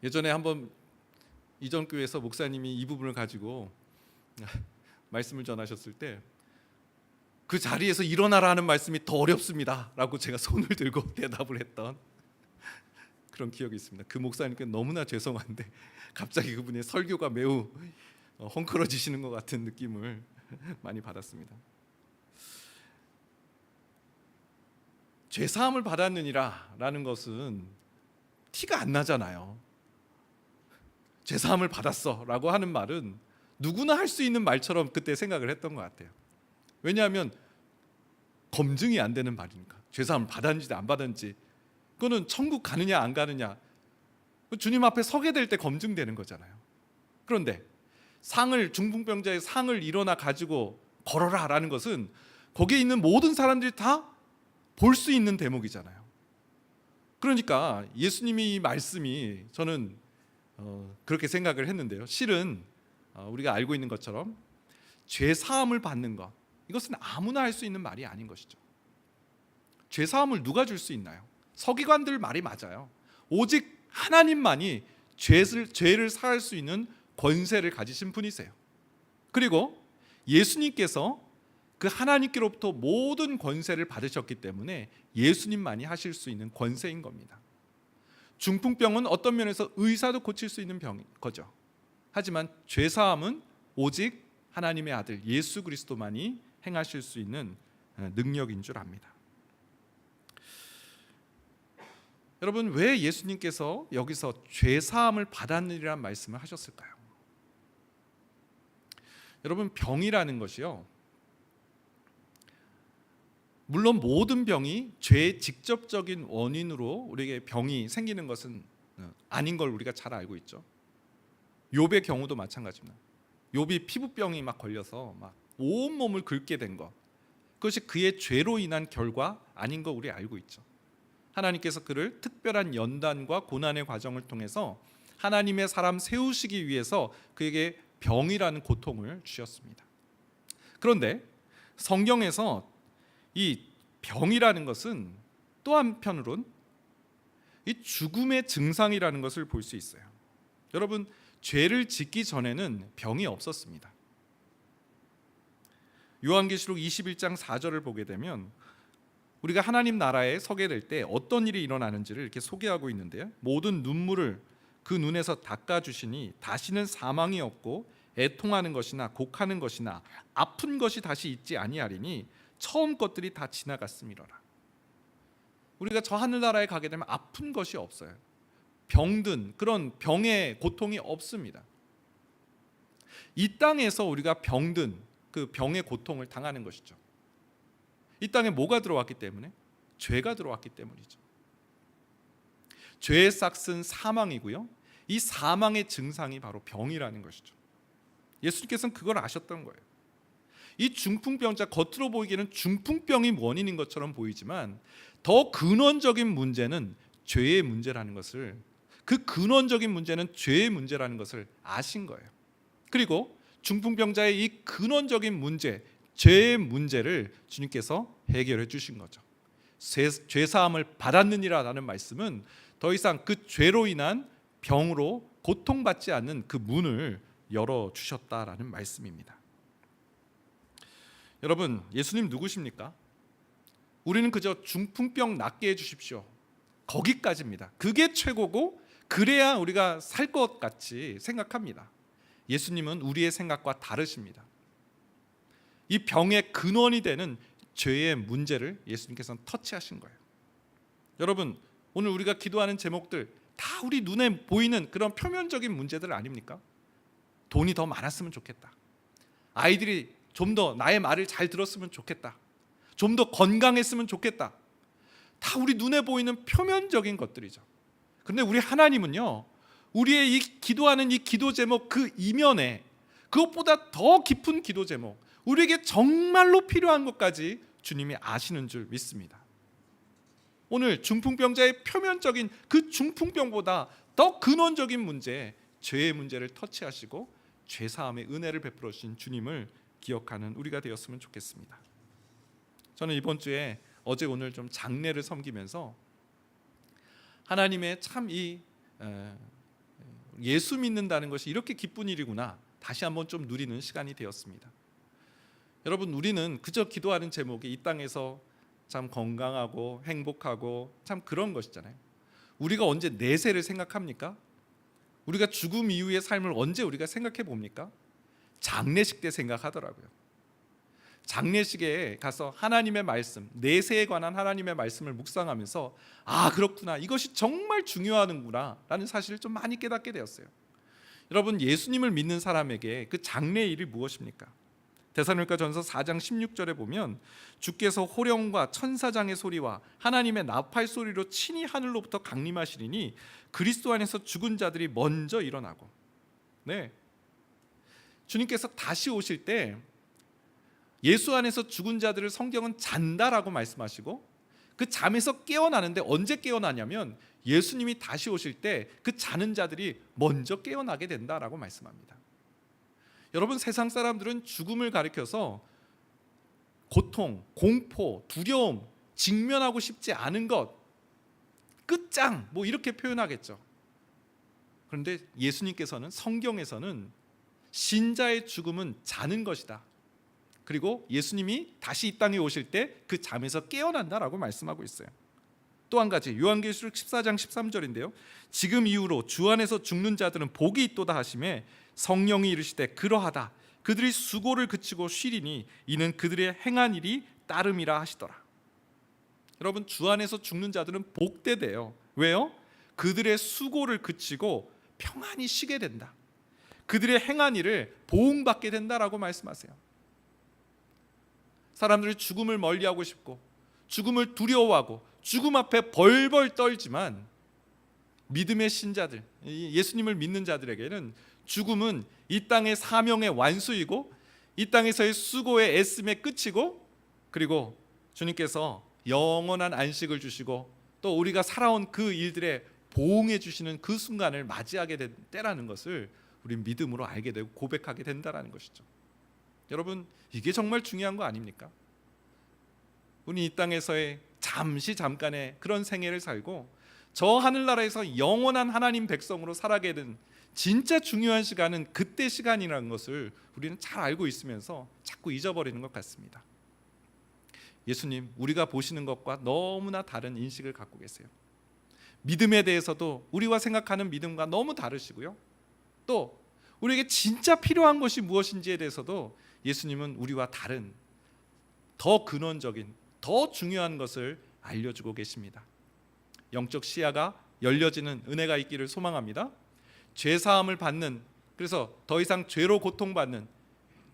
예전에 한번 이전 교회에서 목사님이 이 부분을 가지고 말씀을 전하셨을 때 그 자리에서 일어나라 하는 말씀이 더 어렵습니다 라고 제가 손을 들고 대답을 했던 그런 기억이 있습니다. 그 목사님께 너무나 죄송한데 갑자기 그분의 설교가 매우 헝클어지시는 것 같은 느낌을 많이 받았습니다. 죄사함을 받았느니라 라는 것은 티가 안 나잖아요. 죄사함을 받았어 라고 하는 말은 누구나 할 수 있는 말처럼 그때 생각을 했던 것 같아요. 왜냐하면 검증이 안 되는 말이니까. 죄사함을 받았는지 안 받았는지 그거는 천국 가느냐 안 가느냐 주님 앞에 서게 될 때 검증되는 거잖아요. 그런데 중풍병자의 상을 일어나 가지고 걸어라 라는 것은 거기에 있는 모든 사람들이 다 볼 수 있는 대목이잖아요. 그러니까 예수님이 이 말씀이 저는 그렇게 생각을 했는데요. 실은 우리가 알고 있는 것처럼 죄 사함을 받는 것, 이것은 아무나 할 수 있는 말이 아닌 것이죠. 죄 사함을 누가 줄 수 있나요? 서기관들 말이 맞아요. 오직 하나님만이 죄를 사할 수 있는 권세를 가지신 분이세요. 그리고 예수님께서 그 하나님께로부터 모든 권세를 받으셨기 때문에 예수님만이 하실 수 있는 권세인 겁니다. 중풍병은 어떤 면에서 의사도 고칠 수 있는 병인 거죠. 하지만 죄사함은 오직 하나님의 아들 예수 그리스도만이 행하실 수 있는 능력인 줄 압니다. 여러분, 왜 예수님께서 여기서 죄사함을 받았느니라는 말씀을 하셨을까요? 여러분, 병이라는 것이요, 물론 모든 병이 죄의 직접적인 원인으로 우리에게 병이 생기는 것은 아닌 걸 우리가 잘 알고 있죠. 욥의 경우도 마찬가지입니다. 욥이 피부병이 막 걸려서 막 온몸을 긁게 된 것, 그것이 그의 죄로 인한 결과 아닌 거 우리 알고 있죠. 하나님께서 그를 특별한 연단과 고난의 과정을 통해서 하나님의 사람 세우시기 위해서 그에게 병이라는 고통을 주셨습니다. 그런데 성경에서 이 병이라는 것은 또 한편으론 이 죽음의 증상이라는 것을 볼 수 있어요. 여러분, 죄를 짓기 전에는 병이 없었습니다. 요한계시록 21장 4절을 보게 되면 우리가 하나님 나라에 서게 될 때 어떤 일이 일어나는지를 이렇게 소개하고 있는데요. 모든 눈물을 그 눈에서 닦아주시니 다시는 사망이 없고 애통하는 것이나 곡하는 것이나 아픈 것이 다시 있지 아니하리니 처음 것들이 다 지나갔음이로라. 우리가 저 하늘나라에 가게 되면 아픈 것이 없어요. 병든 그런 병의 고통이 없습니다. 이 땅에서 우리가 병든 그 병의 고통을 당하는 것이죠. 이 땅에 뭐가 들어왔기 때문에? 죄가 들어왔기 때문이죠. 죄의 싹은 사망이고요, 이 사망의 증상이 바로 병이라는 것이죠. 예수님께서는 그걸 아셨던 거예요. 이 중풍병자, 겉으로 보이기에는 중풍병이 원인인 것처럼 보이지만 더 근원적인 문제는 죄의 문제라는 것을, 그 근원적인 문제는 죄의 문제라는 것을 아신 거예요. 그리고 중풍병자의 이 근원적인 문제, 죄의 문제를 주님께서 해결해 주신 거죠. 죄사함을 받았느니라라는 말씀은 더 이상 그 죄로 인한 병으로 고통받지 않는 그 문을 열어주셨다라는 말씀입니다. 여러분, 예수님 누구십니까? 우리는 그저 중풍병 낫게 해주십시오, 거기까지입니다. 그게 최고고 그래야 우리가 살 것 같이 생각합니다. 예수님은 우리의 생각과 다르십니다. 이 병의 근원이 되는 죄의 문제를 예수님께서는 터치하신 거예요. 여러분, 오늘 우리가 기도하는 제목들 다 우리 눈에 보이는 그런 표면적인 문제들 아닙니까? 돈이 더 많았으면 좋겠다, 아이들이 좀 더 나의 말을 잘 들었으면 좋겠다, 좀 더 건강했으면 좋겠다, 다 우리 눈에 보이는 표면적인 것들이죠. 그런데 우리 하나님은요, 우리의 이 기도하는 이 기도 제목 그 이면에 그것보다 더 깊은 기도 제목, 우리에게 정말로 필요한 것까지 주님이 아시는 줄 믿습니다. 오늘 중풍병자의 표면적인 그 중풍병보다 더 근원적인 문제, 죄의 문제를 터치하시고 죄사함의 은혜를 베풀어 주신 주님을 기억하는 우리가 되었으면 좋겠습니다. 저는 이번 주에 어제 오늘 좀 장례를 섬기면서 하나님의 참 이 예수 믿는다는 것이 이렇게 기쁜 일이구나 다시 한번 좀 누리는 시간이 되었습니다. 여러분, 우리는 그저 기도하는 제목이 이 땅에서 참 건강하고 행복하고 참 그런 것이잖아요. 우리가 언제 내세를 생각합니까? 우리가 죽음 이후의 삶을 언제 우리가 생각해 봅니까? 장례식 때 생각하더라고요. 장례식에 가서 하나님의 말씀, 내세에 관한 하나님의 말씀을 묵상하면서 아, 그렇구나, 이것이 정말 중요하는구나 라는 사실을 좀 많이 깨닫게 되었어요. 여러분, 예수님을 믿는 사람에게 그 장례의 일이 무엇입니까? 데살로니가전서 4장 16절에 보면 주께서 호령과 천사장의 소리와 하나님의 나팔 소리로 친히 하늘로부터 강림하시리니 그리스도 안에서 죽은 자들이 먼저 일어나고, 네, 주님께서 다시 오실 때 예수 안에서 죽은 자들을 성경은 잔다라고 말씀하시고 그 잠에서 깨어나는데 언제 깨어나냐면 예수님이 다시 오실 때 그 자는 자들이 먼저 깨어나게 된다라고 말씀합니다. 여러분, 세상 사람들은 죽음을 가리켜서 고통, 공포, 두려움, 직면하고 싶지 않은 것, 끝장 뭐 이렇게 표현하겠죠. 그런데 예수님께서는, 성경에서는 신자의 죽음은 자는 것이다, 그리고 예수님이 다시 이 땅에 오실 때 그 잠에서 깨어난다라고 말씀하고 있어요. 또 한 가지, 요한계시록 14장 13절인데요. 지금 이후로 주 안에서 죽는 자들은 복이 있도다 하시매 성령이 이르시되 그러하다, 그들이 수고를 그치고 쉬리니 이는 그들의 행한 일이 따름이라 하시더라. 여러분, 주 안에서 죽는 자들은 복되대요. 왜요? 그들의 수고를 그치고 평안히 쉬게 된다. 그들의 행한 일을 보응받게 된다라고 말씀하세요. 사람들이 죽음을 멀리하고 싶고 죽음을 두려워하고 죽음 앞에 벌벌 떨지만 믿음의 신자들, 예수님을 믿는 자들에게는 죽음은 이 땅의 사명의 완수이고 이 땅에서의 수고의 애씀의 끝이고, 그리고 주님께서 영원한 안식을 주시고 또 우리가 살아온 그 일들에 보응해 주시는 그 순간을 맞이하게 된 때라는 것을 우리는 믿음으로 알게 되고 고백하게 된다는 것이죠. 여러분, 이게 정말 중요한 거 아닙니까? 우리 이 땅에서의 잠깐의 그런 생애를 살고 저 하늘나라에서 영원한 하나님 백성으로 살아가게 된 진짜 중요한 시간은 그때 시간이라는 것을 우리는 잘 알고 있으면서 자꾸 잊어버리는 것 같습니다. 예수님, 우리가 보시는 것과 너무나 다른 인식을 갖고 계세요. 믿음에 대해서도 우리와 생각하는 믿음과 너무 다르시고요, 또 우리에게 진짜 필요한 것이 무엇인지에 대해서도 예수님은 우리와 다른 더 근원적인, 더 중요한 것을 알려주고 계십니다. 영적 시야가 열려지는 은혜가 있기를 소망합니다. 죄사함을 받는, 그래서 더 이상 죄로 고통받는,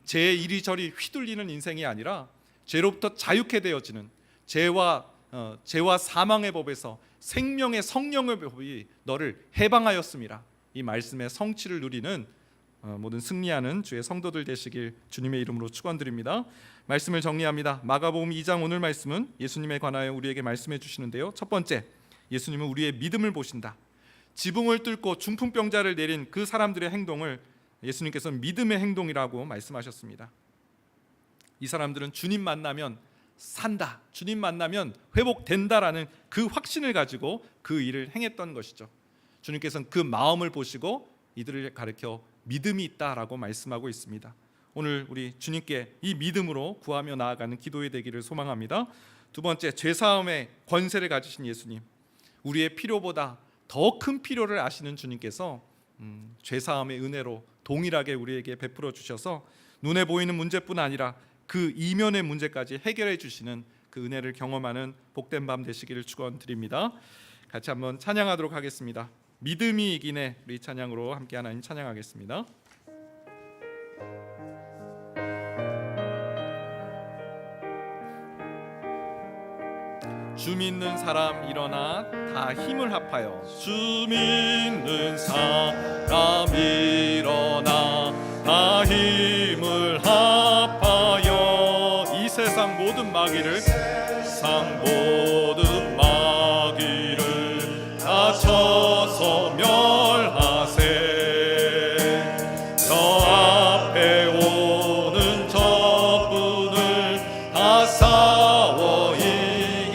죄 이리저리 휘둘리는 인생이 아니라 죄로부터 자유케 되어지는, 죄와 사망의 법에서 생명의 성령의 법이 너를 해방하였습니다. 이 말씀의 성취를 누리는 모든 승리하는 주의 성도들 되시길 주님의 이름으로 축원드립니다. 말씀을 정리합니다. 마가복음 2장 오늘 말씀은 예수님에 관하여 우리에게 말씀해 주시는데요. 첫 번째, 예수님은 우리의 믿음을 보신다. 지붕을 뚫고 중풍병자를 내린 그 사람들의 행동을 예수님께서는 믿음의 행동이라고 말씀하셨습니다. 이 사람들은 주님 만나면 산다, 주님 만나면 회복된다라는 그 확신을 가지고 그 일을 행했던 것이죠. 주님께서는 그 마음을 보시고 이들을 가르쳐 믿음이 있다라고 말씀하고 있습니다. 오늘 우리 주님께 이 믿음으로 구하며 나아가는 기도의 되기를 소망합니다. 두 번째, 죄사함의 권세를 가지신 예수님, 우리의 필요보다 더 큰 필요를 아시는 주님께서 죄사함의 은혜로 동일하게 우리에게 베풀어 주셔서 눈에 보이는 문제뿐 아니라 그 이면의 문제까지 해결해 주시는 그 은혜를 경험하는 복된 밤 되시기를 축원드립니다. 같이 한번 찬양하도록 하겠습니다. 믿음이 이기네, 우리 찬양으로 함께 하나님 찬양하겠습니다. 주 믿는 사람 일어나 다 힘을 합하여, 주 믿는 사람 일어나 다 힘을 합하여 이 세상 모든 마귀를 다 쳐서 멸하세. 저 앞에 오는 적군을 다 싸워 이기세.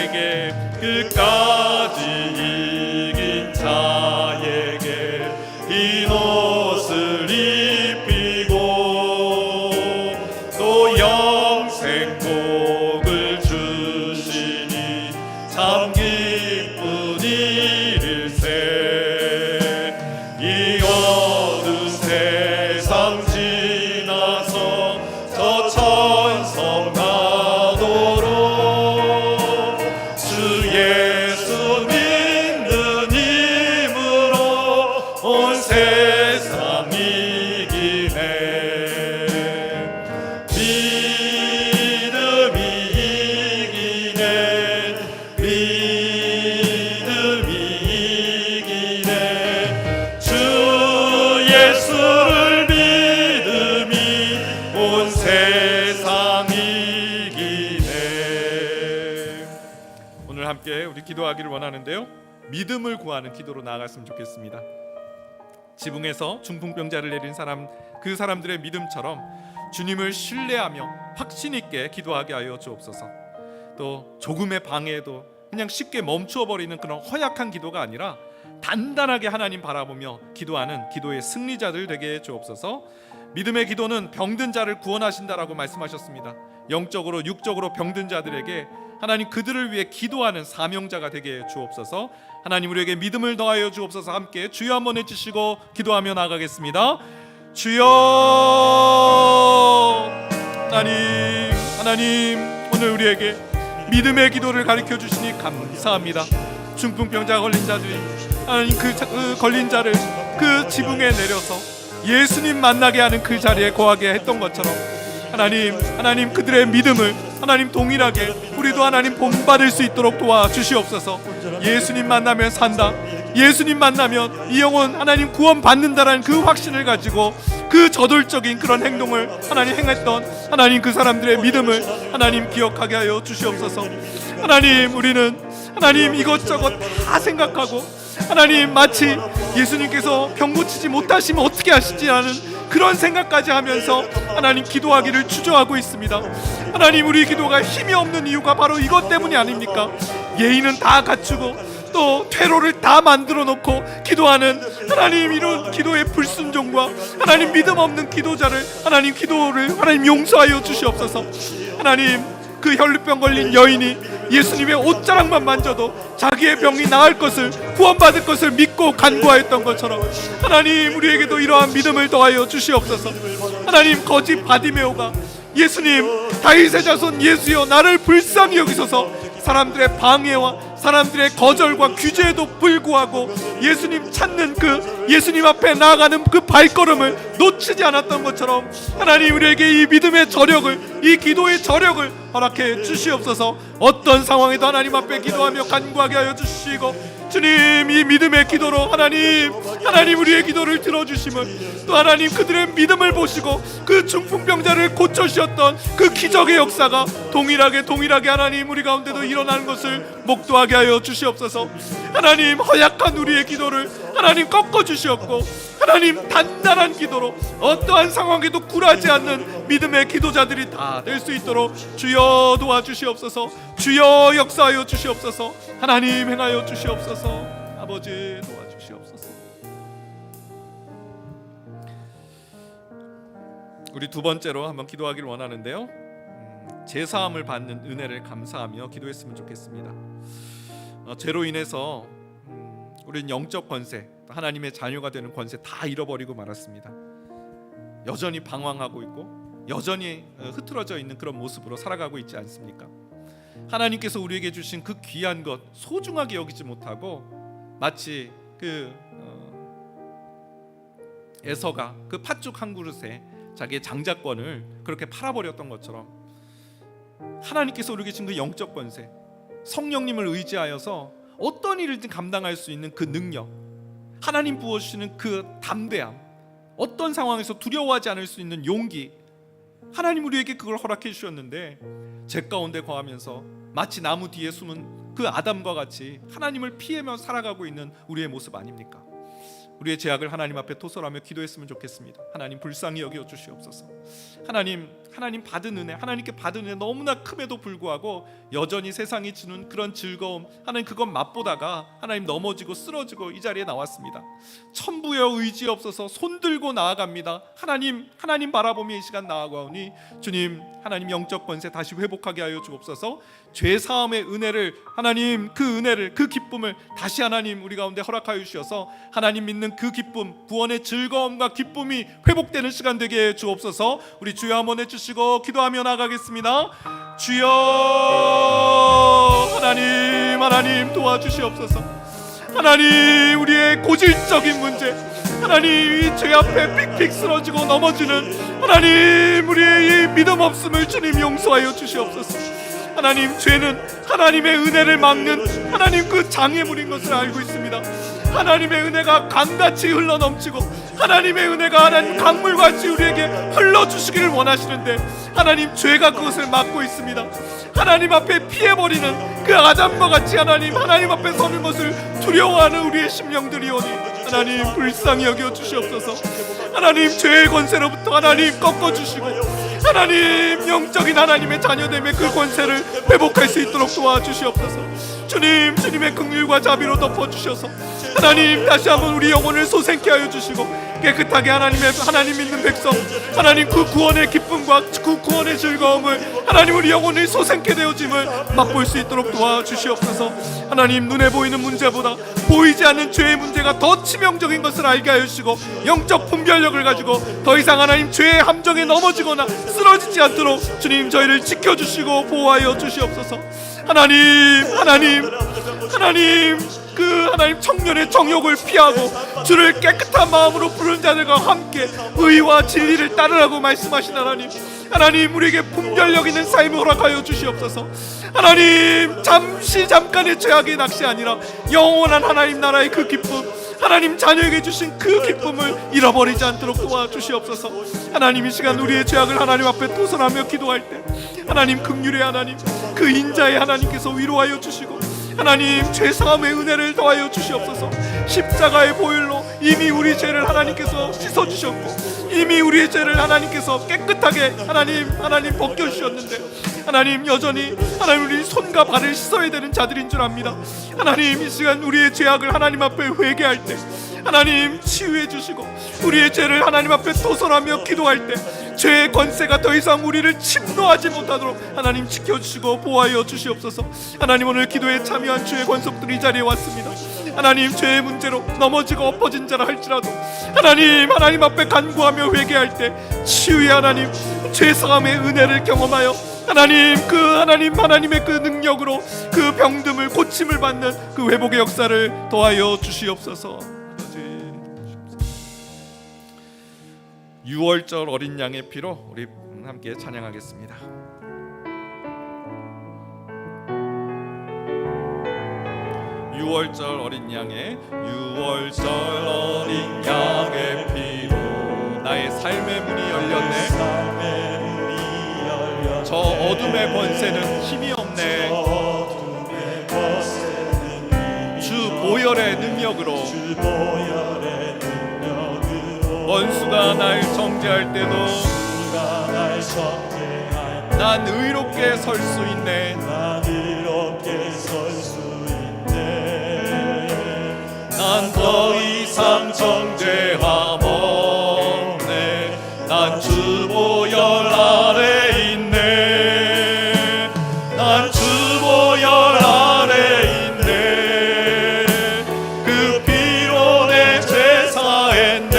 자에게 끝까지 이긴 자에게 흰 옷을 입히고 또 영생 복을 주시니 참 기쁜 일일세. 이 어두운 세상 지나서 저 천성 가도록 주 예수 믿는 힘으로 온 세상 이기네. 믿음이 이기네. 믿음이 이기네. 주 예수를 믿음이 온 세상 이기네. 오늘 함께 우리 기도하기를 원하는데요, 믿음을 구하는 기도로 나아갔으면 좋겠습니다. 지붕에서 중풍병자를 내린 사람, 그 사람들의 믿음처럼 주님을 신뢰하며 확신 있게 기도하게 하여 주옵소서. 또 조금의 방해에도 그냥 쉽게 멈추어 버리는 그런 허약한 기도가 아니라 단단하게 하나님 바라보며 기도하는 기도의 승리자들 되게 해 주옵소서. 믿음의 기도는 병든 자를 구원하신다라고 말씀하셨습니다. 영적으로 육적으로 병든 자들에게 하나님 그들을 위해 기도하는 사명자가 되게 해 주옵소서. 하나님 우리에게 믿음을 더하여 주옵소서. 함께 주여 한번 외치시고 기도하며 나가겠습니다. 주여. 하나님 오늘 우리에게 믿음의 기도를 가르쳐 주시니 감사합니다. 중풍병자 걸린 자들이 하나님 그 걸린 자를 그 지붕에 내려서 예수님 만나게 하는 그 자리에 거하게 했던 것처럼 하나님 그들의 믿음을 하나님 동일하게 우리도 하나님 본받을 수 있도록 도와주시옵소서. 예수님 만나면 산다, 예수님 만나면 이 영혼 하나님 구원 받는다라는 그 확신을 가지고 그 저돌적인 그런 행동을 하나님 행했던 하나님 그 사람들의 믿음을 하나님 기억하게 하여 주시옵소서. 하나님 우리는 하나님 이것저것 다 생각하고 하나님 마치 예수님께서 병 고치지 못하시면 어떻게 하시지라는 그런 생각까지 하면서 하나님 기도하기를 주저하고 있습니다. 하나님 우리 기도가 힘이 없는 이유가 바로 이것 때문이 아닙니까? 예의는 다 갖추고 또 퇴로를 다 만들어 놓고 기도하는 하나님 이런 기도의 불순종과 하나님 믿음 없는 기도자를 하나님 기도를 하나님 용서하여 주시옵소서. 하나님 그 혈루병 걸린 여인이 예수님의 옷자락만 만져도 자기의 병이 나을 것을 구원받을 것을 믿고 간구하였던 것처럼 하나님 우리에게도 이러한 믿음을 더하여 주시옵소서. 하나님 거짓 바디메오가 예수님 다윗의 자손 예수여 나를 불쌍히 여기소서 사람들의 방해와 사람들의 거절과 규제에도 불구하고 예수님 찾는 그 예수님 앞에 나아가는 그 발걸음을 놓치지 않았던 것처럼 하나님 우리에게 이 믿음의 저력을 이 기도의 저력을 허락해 주시옵소서. 어떤 상황에도 하나님 앞에 기도하며 간구하게 하여 주시고 주님 이 믿음의 기도로 하나님 우리의 기도를 들어주심을 또 하나님 그들의 믿음을 보시고 그 중풍병자를 고쳐주셨던 그 기적의 역사가 동일하게 하나님 우리 가운데도 일어나는 것을 목도하게 하여 주시옵소서. 하나님 허약한 우리의 기도를 하나님 꺾어주시옵고 하나님 단단한 기도로 어떠한 상황에도 굴하지 않는 믿음의 기도자들이 다 될 수 있도록 주여 도와주시옵소서. 주여 역사하여 주시옵소서. 하나님 행하여 주시옵소서. 아버지 도와주시옵소서. 우리 두 번째로 한번 기도하기를 원하는데요, 제사함을 받는 은혜를 감사하며 기도했으면 좋겠습니다. 죄로 인해서 우리는 영적 권세, 하나님의 자녀가 되는 권세 다 잃어버리고 말았습니다. 여전히 방황하고 있고 여전히 흐트러져 있는 그런 모습으로 살아가고 있지 않습니까? 하나님께서 우리에게 주신 그 귀한 것 소중하게 여기지 못하고 마치 그 에서가 그 팥죽 한 그릇에 자기의 장자권을 그렇게 팔아버렸던 것처럼 하나님께서 우리에게 주신 그 영적 권세, 성령님을 의지하여서 어떤 일이든 감당할 수 있는 그 능력, 하나님 부어주시는 그 담대함, 어떤 상황에서 두려워하지 않을 수 있는 용기, 하나님 우리에게 그걸 허락해 주셨는데 죄 가운데 거하면서 마치 나무 뒤에 숨은 그 아담과 같이 하나님을 피하며 살아가고 있는 우리의 모습 아닙니까? 우리의 죄악을 하나님 앞에 토설하며 기도했으면 좋겠습니다. 하나님 불쌍히 여겨 주시옵소서. 하나님 받은 은혜, 하나님께 받은 은혜 너무나 큼에도 불구하고 여전히 세상이 주는 그런 즐거움, 하나님 그것 맛보다가 하나님 넘어지고 쓰러지고 이 자리에 나왔습니다. 천부여 의지없어서 손들고 나아갑니다. 하나님 바라보며 이 시간 나아가오니 주님, 하나님 영적 권세 다시 회복하게 하여 주옵소서. 죄 사함의 은혜를, 하나님 그 은혜를, 그 기쁨을 다시 하나님 우리 가운데 허락하여 주셔서 하나님 믿는 그 기쁨, 구원의 즐거움과 기쁨이 회복되는 시간 되게 해 주옵소서. 우리 주여 한번 해주시고 기도하며 나가겠습니다. 주여, 하나님 도와주시옵소서. 하나님 우리의 고질적인 문제, 하나님 이 죄 앞에 픽픽 쓰러지고 넘어지는 하나님 우리의 이 믿음 없음을 주님 용서하여 주시옵소서. 하나님 죄는 하나님의 은혜를 막는 하나님 그 장애물인 것을 알고 있습니다. 하나님의 은혜가 강같이 흘러넘치고 하나님의 은혜가 하나님 강물같이 우리에게 흘러주시기를 원하시는데 하나님 죄가 그것을 막고 있습니다. 하나님 앞에 피해버리는 그 아담과 같이 하나님 앞에 서는 것을 두려워하는 우리의 심령들이오니 하나님 불쌍히 여겨 주시옵소서. 하나님 죄의 권세로부터 하나님 꺾어주시고 하나님 영적인 하나님의 자녀됨의 그 권세를 회복할 수 있도록 도와주시옵소서. 주님의 긍휼과 자비로 덮어주셔서 하나님 다시 한번 우리 영혼을 소생케 하여 주시고 깨끗하게 하나님 믿는 백성, 하나님 그 구원의 기쁨과 그 구원의 즐거움을 하나님 우리 영혼을 소생케 되어짐을 맛볼 수 있도록 도와주시옵소서. 하나님 눈에 보이는 문제보다 보이지 않는 죄의 문제가 더 치명적인 것을 알게 하여 주시고 영적 분별력을 가지고 더 이상 하나님 죄의 함정에 넘어지거나 쓰러지지 않도록 주님 저희를 지켜주시고 보호하여 주시옵소서. 하나님 그 하나님 청년의 정욕을 피하고 주를 깨끗한 마음으로 부르는 자들과 함께 의와 진리를 따르라고 말씀하신 하나님 우리에게 분별력 있는 삶을 허락하여 주시옵소서. 하나님 잠깐의 죄악의 낚시 아니라 영원한 하나님 나라의 그 기쁨, 하나님 자녀에게 주신 그 기쁨을 잃어버리지 않도록 도와주시옵소서. 하나님 이 시간 우리의 죄악을 하나님 앞에 토설하며 기도할 때 하나님 긍휼의 하나님, 그 인자의 하나님께서 위로하여 주시고 하나님 죄사함의 은혜를 더하여 주시옵소서. 십자가의 보혈로 이미 우리 죄를 하나님께서 씻어주셨고 이미 우리의 죄를 하나님께서 깨끗하게 하나님 벗겨주셨는데 하나님 여전히 하나님 우리 손과 발을 씻어야 되는 자들인 줄 압니다. 하나님 이 시간 우리의 죄악을 하나님 앞에 회개할 때 하나님 치유해 주시고 우리의 죄를 하나님 앞에 토설하며 기도할 때 죄의 권세가 더 이상 우리를 침노하지 못하도록 하나님 지켜주시고 보호하여 주시옵소서. 하나님 오늘 기도에 참여한 주의 권속들이 이 자리에 왔습니다. 하나님 죄의 문제로 넘어지고 엎어진 자라 할지라도 하나님 앞에 간구하며 회개할 때 치유의 하나님, 죄사함의 은혜를 경험하여 하나님의 그 능력으로 그 병듦을 고침을 받는 그 회복의 역사를 더하여 주시옵소서. 6월절 어린 양의 피로 우리 함께 찬양하겠습니다. 유월절 어린 양의 피로 나의 삶의 문이 열렸네. 저 어둠의 권세는 힘이 없네. 주 보혈의 능력으로 원수가 날 정죄할 때도 난 의롭게 설 수 있네. 난 더 이상 정죄함 없네. 난 주 보혈 아래 있네. 난 주 보혈 아래 있네. 그 피로 내 죄 사했네.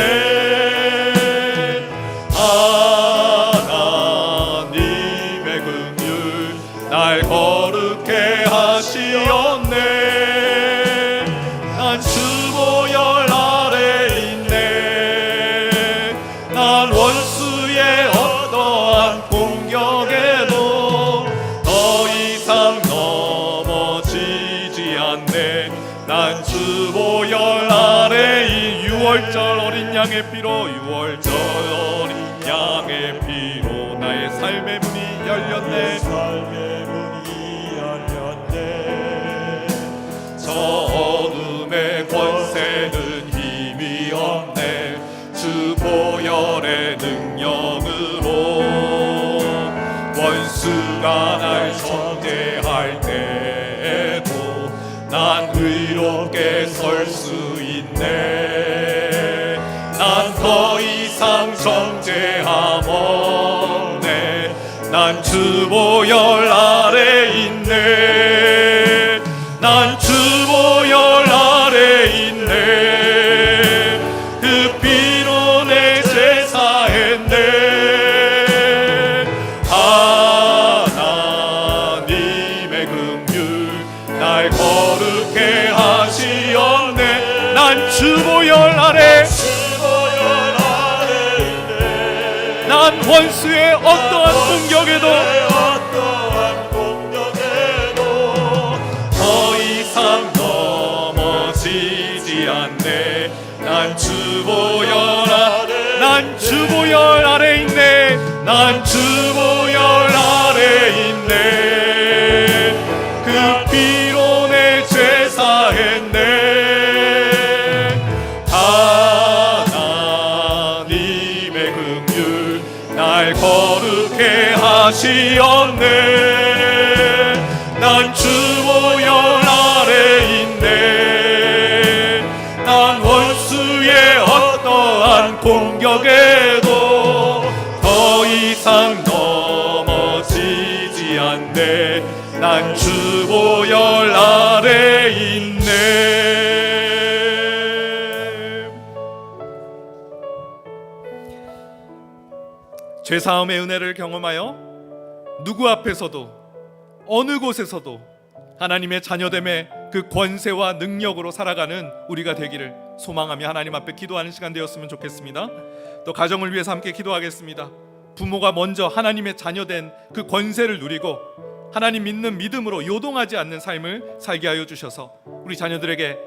하나님의 긍휼 날 거룩해 하시었네. 난 주 보혈 아래 있네. 난 원수의 어떠한 공격에도 더 이상 넘어지지 않네. 난 주 보혈 아래 이 6월절 어린 양의 피로 6월절 어린 양의 피로 나의 삶의 문이 열렸네. 저 어둠의 권세는 힘이 난 의롭게 설 수 있네. 난 더 이상 정죄함 없네. 난 주보혈 아래 있네. 난 주보혈 아래 있네. 그 피로 내 제사했네. 하나님의 긍휼 날 거룩해 하시었네. 난 주보혈 아래, 난 원수의 어떠한 공격에도 더 이상 넘어지지 않네. 난 주보혈 아래, 난 주보혈 아래 있네. 난 주보혈 아래 있네. 그 피로 내 제사했네. 하나님의 긍휼 날 거룩해 하시었네. 난 주보혈 아래 있네. 난 원수의 어떠한 공격에도 더 이상 넘어지지 않네. 난 주보혈 아래 있네. 죄사함의 은혜를 경험하여 누구 앞에서도 어느 곳에서도 하나님의 자녀됨의 그 권세와 능력으로 살아가는 우리가 되기를 소망하며 하나님 앞에 기도하는 시간 되었으면 좋겠습니다. 또 가정을 위해서 함께 기도하겠습니다. 부모가 먼저 하나님의 자녀된 그 권세를 누리고 하나님 믿는 믿음으로 요동하지 않는 삶을 살게 하여 주셔서 우리 자녀들에게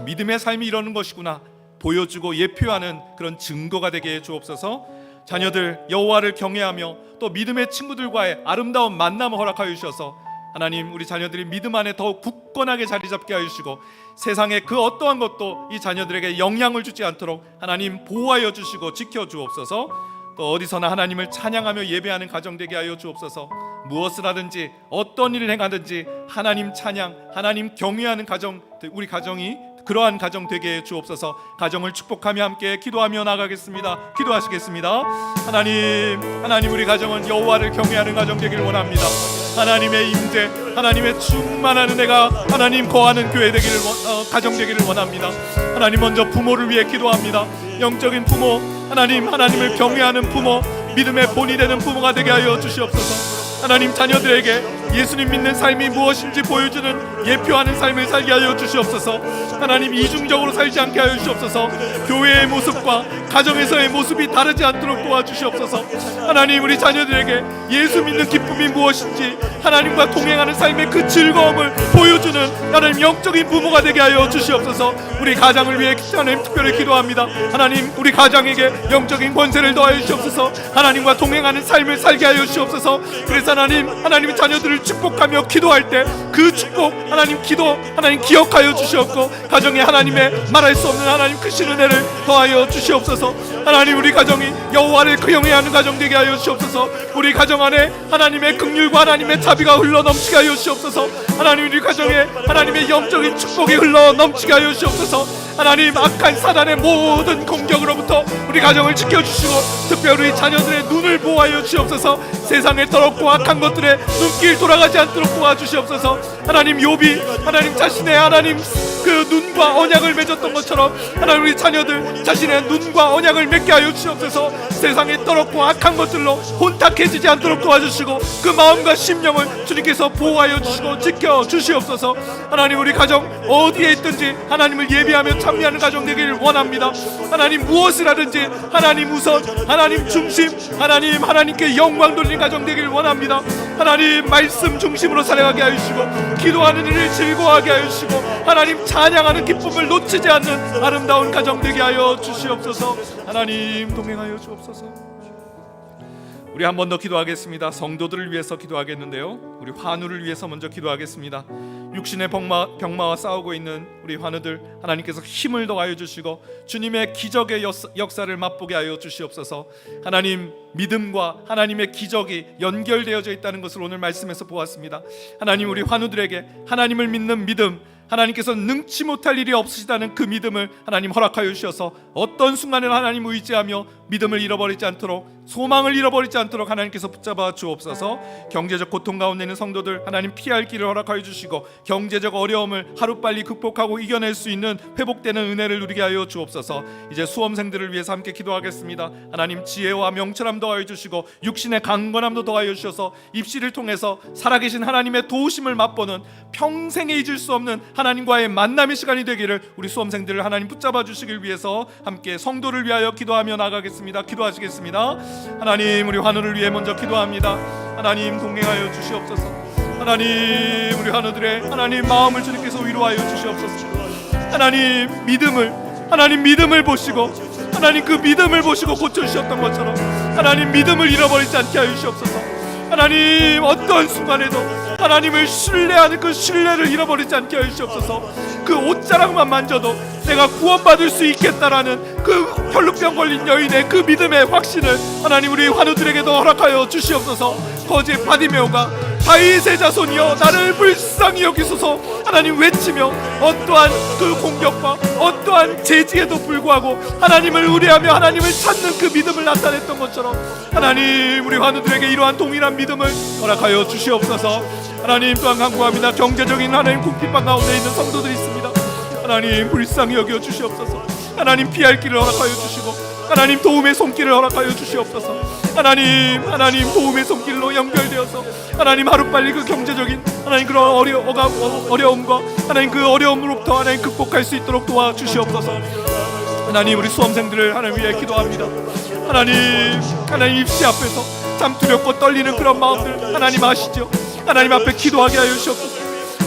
믿음의 삶이 이러는 것이구나 보여주고 예표하는 그런 증거가 되게 해 주옵소서. 자녀들 여호와를 경외하며 또 믿음의 친구들과의 아름다운 만남을 허락하여 주셔서 하나님 우리 자녀들이 믿음 안에 더욱 굳건하게 자리 잡게 하여 주시고 세상의 그 어떠한 것도 이 자녀들에게 영향을 주지 않도록 하나님 보호하여 주시고 지켜 주옵소서. 또 어디서나 하나님을 찬양하며 예배하는 가정 되게 하여 주옵소서. 무엇을 하든지 어떤 일을 행하든지 하나님 찬양, 하나님 경외하는 가정, 우리 가정이 그러한 가정 되게 해 주옵소서. 가정을 축복하며 함께 기도하며 나가겠습니다. 기도하시겠습니다. 하나님 우리 가정은 여호와를 경외하는 가정 되기를 원합니다. 하나님의 임재, 하나님의 충만한 은혜가 하나님 거하는 교회 되기를 가정 되기를 원합니다. 하나님 먼저 부모를 위해 기도합니다. 영적인 부모, 하나님을 경외하는 부모, 믿음의 본이 되는 부모가 되게 하여 주시옵소서. 하나님 자녀들에게 예수님 믿는 삶이 무엇인지 보여주는 예표하는 삶을 살게 하여 주시옵소서. 하나님 이중적으로 살지 않게 하여 주시옵소서. 교회의 모습과 가정에서의 모습이 다르지 않도록 도와주시옵소서. 하나님 우리 자녀들에게 예수 믿는 기쁨이 무엇인지 하나님과 동행하는 삶의 그 즐거움을 보여주는 하나님 영적인 부모가 되게 하여 주시옵소서. 우리 가정을 위해 하나님 특별히 기도합니다. 하나님 우리 가정에게 영적인 권세를 더하여 주시옵소서. 하나님과 동행하는 삶을 살게 하여 주시옵소서. 그래서 하나님 자녀들을 축복하며 기도할 때 그 축복 하나님 기억하여 주시옵고 가정에 하나님의 말할 수 없는 하나님 크신 은혜를 더하여 주시옵소서. 하나님 우리 가정이 여호와를 경외하는 가정 되게 하여 주시옵소서. 우리 가정 안에 하나님의 긍휼과 하나님의 자비가 흘러 넘치게 하여 주시옵소서. 하나님 우리 가정에 하나님의 영적인 축복이 흘러 넘치게 하여 주시옵소서. 하나님 악한 사단의 모든 공격으로부터 우리 가정을 지켜주시고 특별히 우리 자녀들의 눈을 보호하여 주시옵소서. 세상의 더럽고 악한 것들에 눈길 돌아가지 않도록 도와주시옵소서. 하나님 욥이 하나님 자신의 하나님 그 눈과 언약을 맺었던 것처럼 하나님 우리 자녀들 자신의 눈과 언약을 맺게 하여 주시옵소서. 세상의 더럽고 악한 것들로 혼탁해지지 않도록 도와주시고 그 마음과 심령을 주님께서 보호하여 주시고 지켜 주시옵소서. 하나님 우리 가정 어디에 있든지 하나님을 예배하며 참여하는 가정 되기를 원합니다. 하나님 무엇을 하든지 하나님 우선, 하나님 중심, 하나님께 영광 돌리는 가정 되기를 원합니다. 하나님 말씀 중심으로 살아가게 하여 주시고 기도하는 일을 즐거워하게 하여 주시고 하나님 찬양하는 기쁨을 놓치지 않는 아름다운 가정 되게 하여 주시옵소서. 하나님 동행하여 주옵소서. 우리 한 번 더 기도하겠습니다. 성도들을 위해서 기도하겠는데요, 우리 환우를 위해서 먼저 기도하겠습니다. 육신의 병마와 싸우고 있는 우리 환우들 하나님께서 힘을 더하여 주시고 주님의 기적의 역사를 맛보게 하여 주시옵소서. 하나님 믿음과 하나님의 기적이 연결되어져 있다는 것을 오늘 말씀에서 보았습니다. 하나님 우리 환우들에게 하나님을 믿는 믿음, 하나님께서 능치 못할 일이 없으시다는 그 믿음을 하나님 허락하여 주셔서 어떤 순간을 하나님 의지하며 믿음을 잃어버리지 않도록, 소망을 잃어버리지 않도록 하나님께서 붙잡아 주옵소서. 경제적 고통 가운데 있는 성도들 하나님 피할 길을 허락하여 주시고 경제적 어려움을 하루빨리 극복하고 이겨낼 수 있는 회복되는 은혜를 누리게 하여 주옵소서. 이제 수험생들을 위해서 함께 기도하겠습니다. 하나님 지혜와 명철함 더하여 주시고 육신의 강건함도 더하여 주셔서 입시를 통해서 살아계신 하나님의 도우심을 맛보는 평생에 잊을 수 없는 하나님과의 만남의 시간이 되기를 우리 수험생들을 하나님 붙잡아 주시길 위해서 함께 성도를 위하여 기도하며 나가겠습니다. 기도하시겠습니다. 하나님, 우리 환우를 위해 먼저 기도합니다. 하나님 동행하여 주시옵소서. 하나님, 우리 환우들의 하나님 마음을 주님께서 위로하여 주시옵소서. 하나님 믿음을 보시고 하나님 그 믿음을 보시고 고쳐주셨던 것처럼 하나님 믿음을 잃어버리지 않게 하여 주시옵소서. 하나님 어떤 순간에도 하나님을 신뢰하는 그 신뢰를 잃어버리지 않게 하여 주시옵소서. 그 옷자락만 만져도 내가 구원받을 수 있겠다라는 그 혈루병 걸린 여인의 그 믿음의 확신을 하나님 우리 환우들에게도 허락하여 주시옵소서. 거제 바디메오가 다윗의 자손이여 나를 불쌍히 여기소서 하나님 외치며 어떠한 그 공격과 어떠한 제지에도 불구하고 하나님을 의뢰하며 하나님을 찾는 그 믿음을 나타냈던 것처럼 하나님 우리 환우들에게 이러한 동일한 믿음을 허락하여 주시옵소서. 하나님 또한 간구합니다. 경제적인 하나님 궁핍한 가운데 있는 성도들이 있습니다. 하나님 불쌍히 여겨 주시옵소서. 하나님 피할 길을 허락하여 주시고 하나님 도움의 손길을 허락하여 주시옵소서. 하나님 도움의 손길로 연결되어서 하나님 하루빨리 그 경제적인 하나님 그런 어려움과 하나님 그 어려움으로부터 하나님 극복할 수 있도록 도와주시옵소서. 하나님 우리 수험생들을 하나님 위해 기도합니다. 하나님 입시 앞에서 참 두렵고 떨리는 그런 마음들 하나님 아시죠? 하나님 앞에 기도하게 하여 주시옵소서.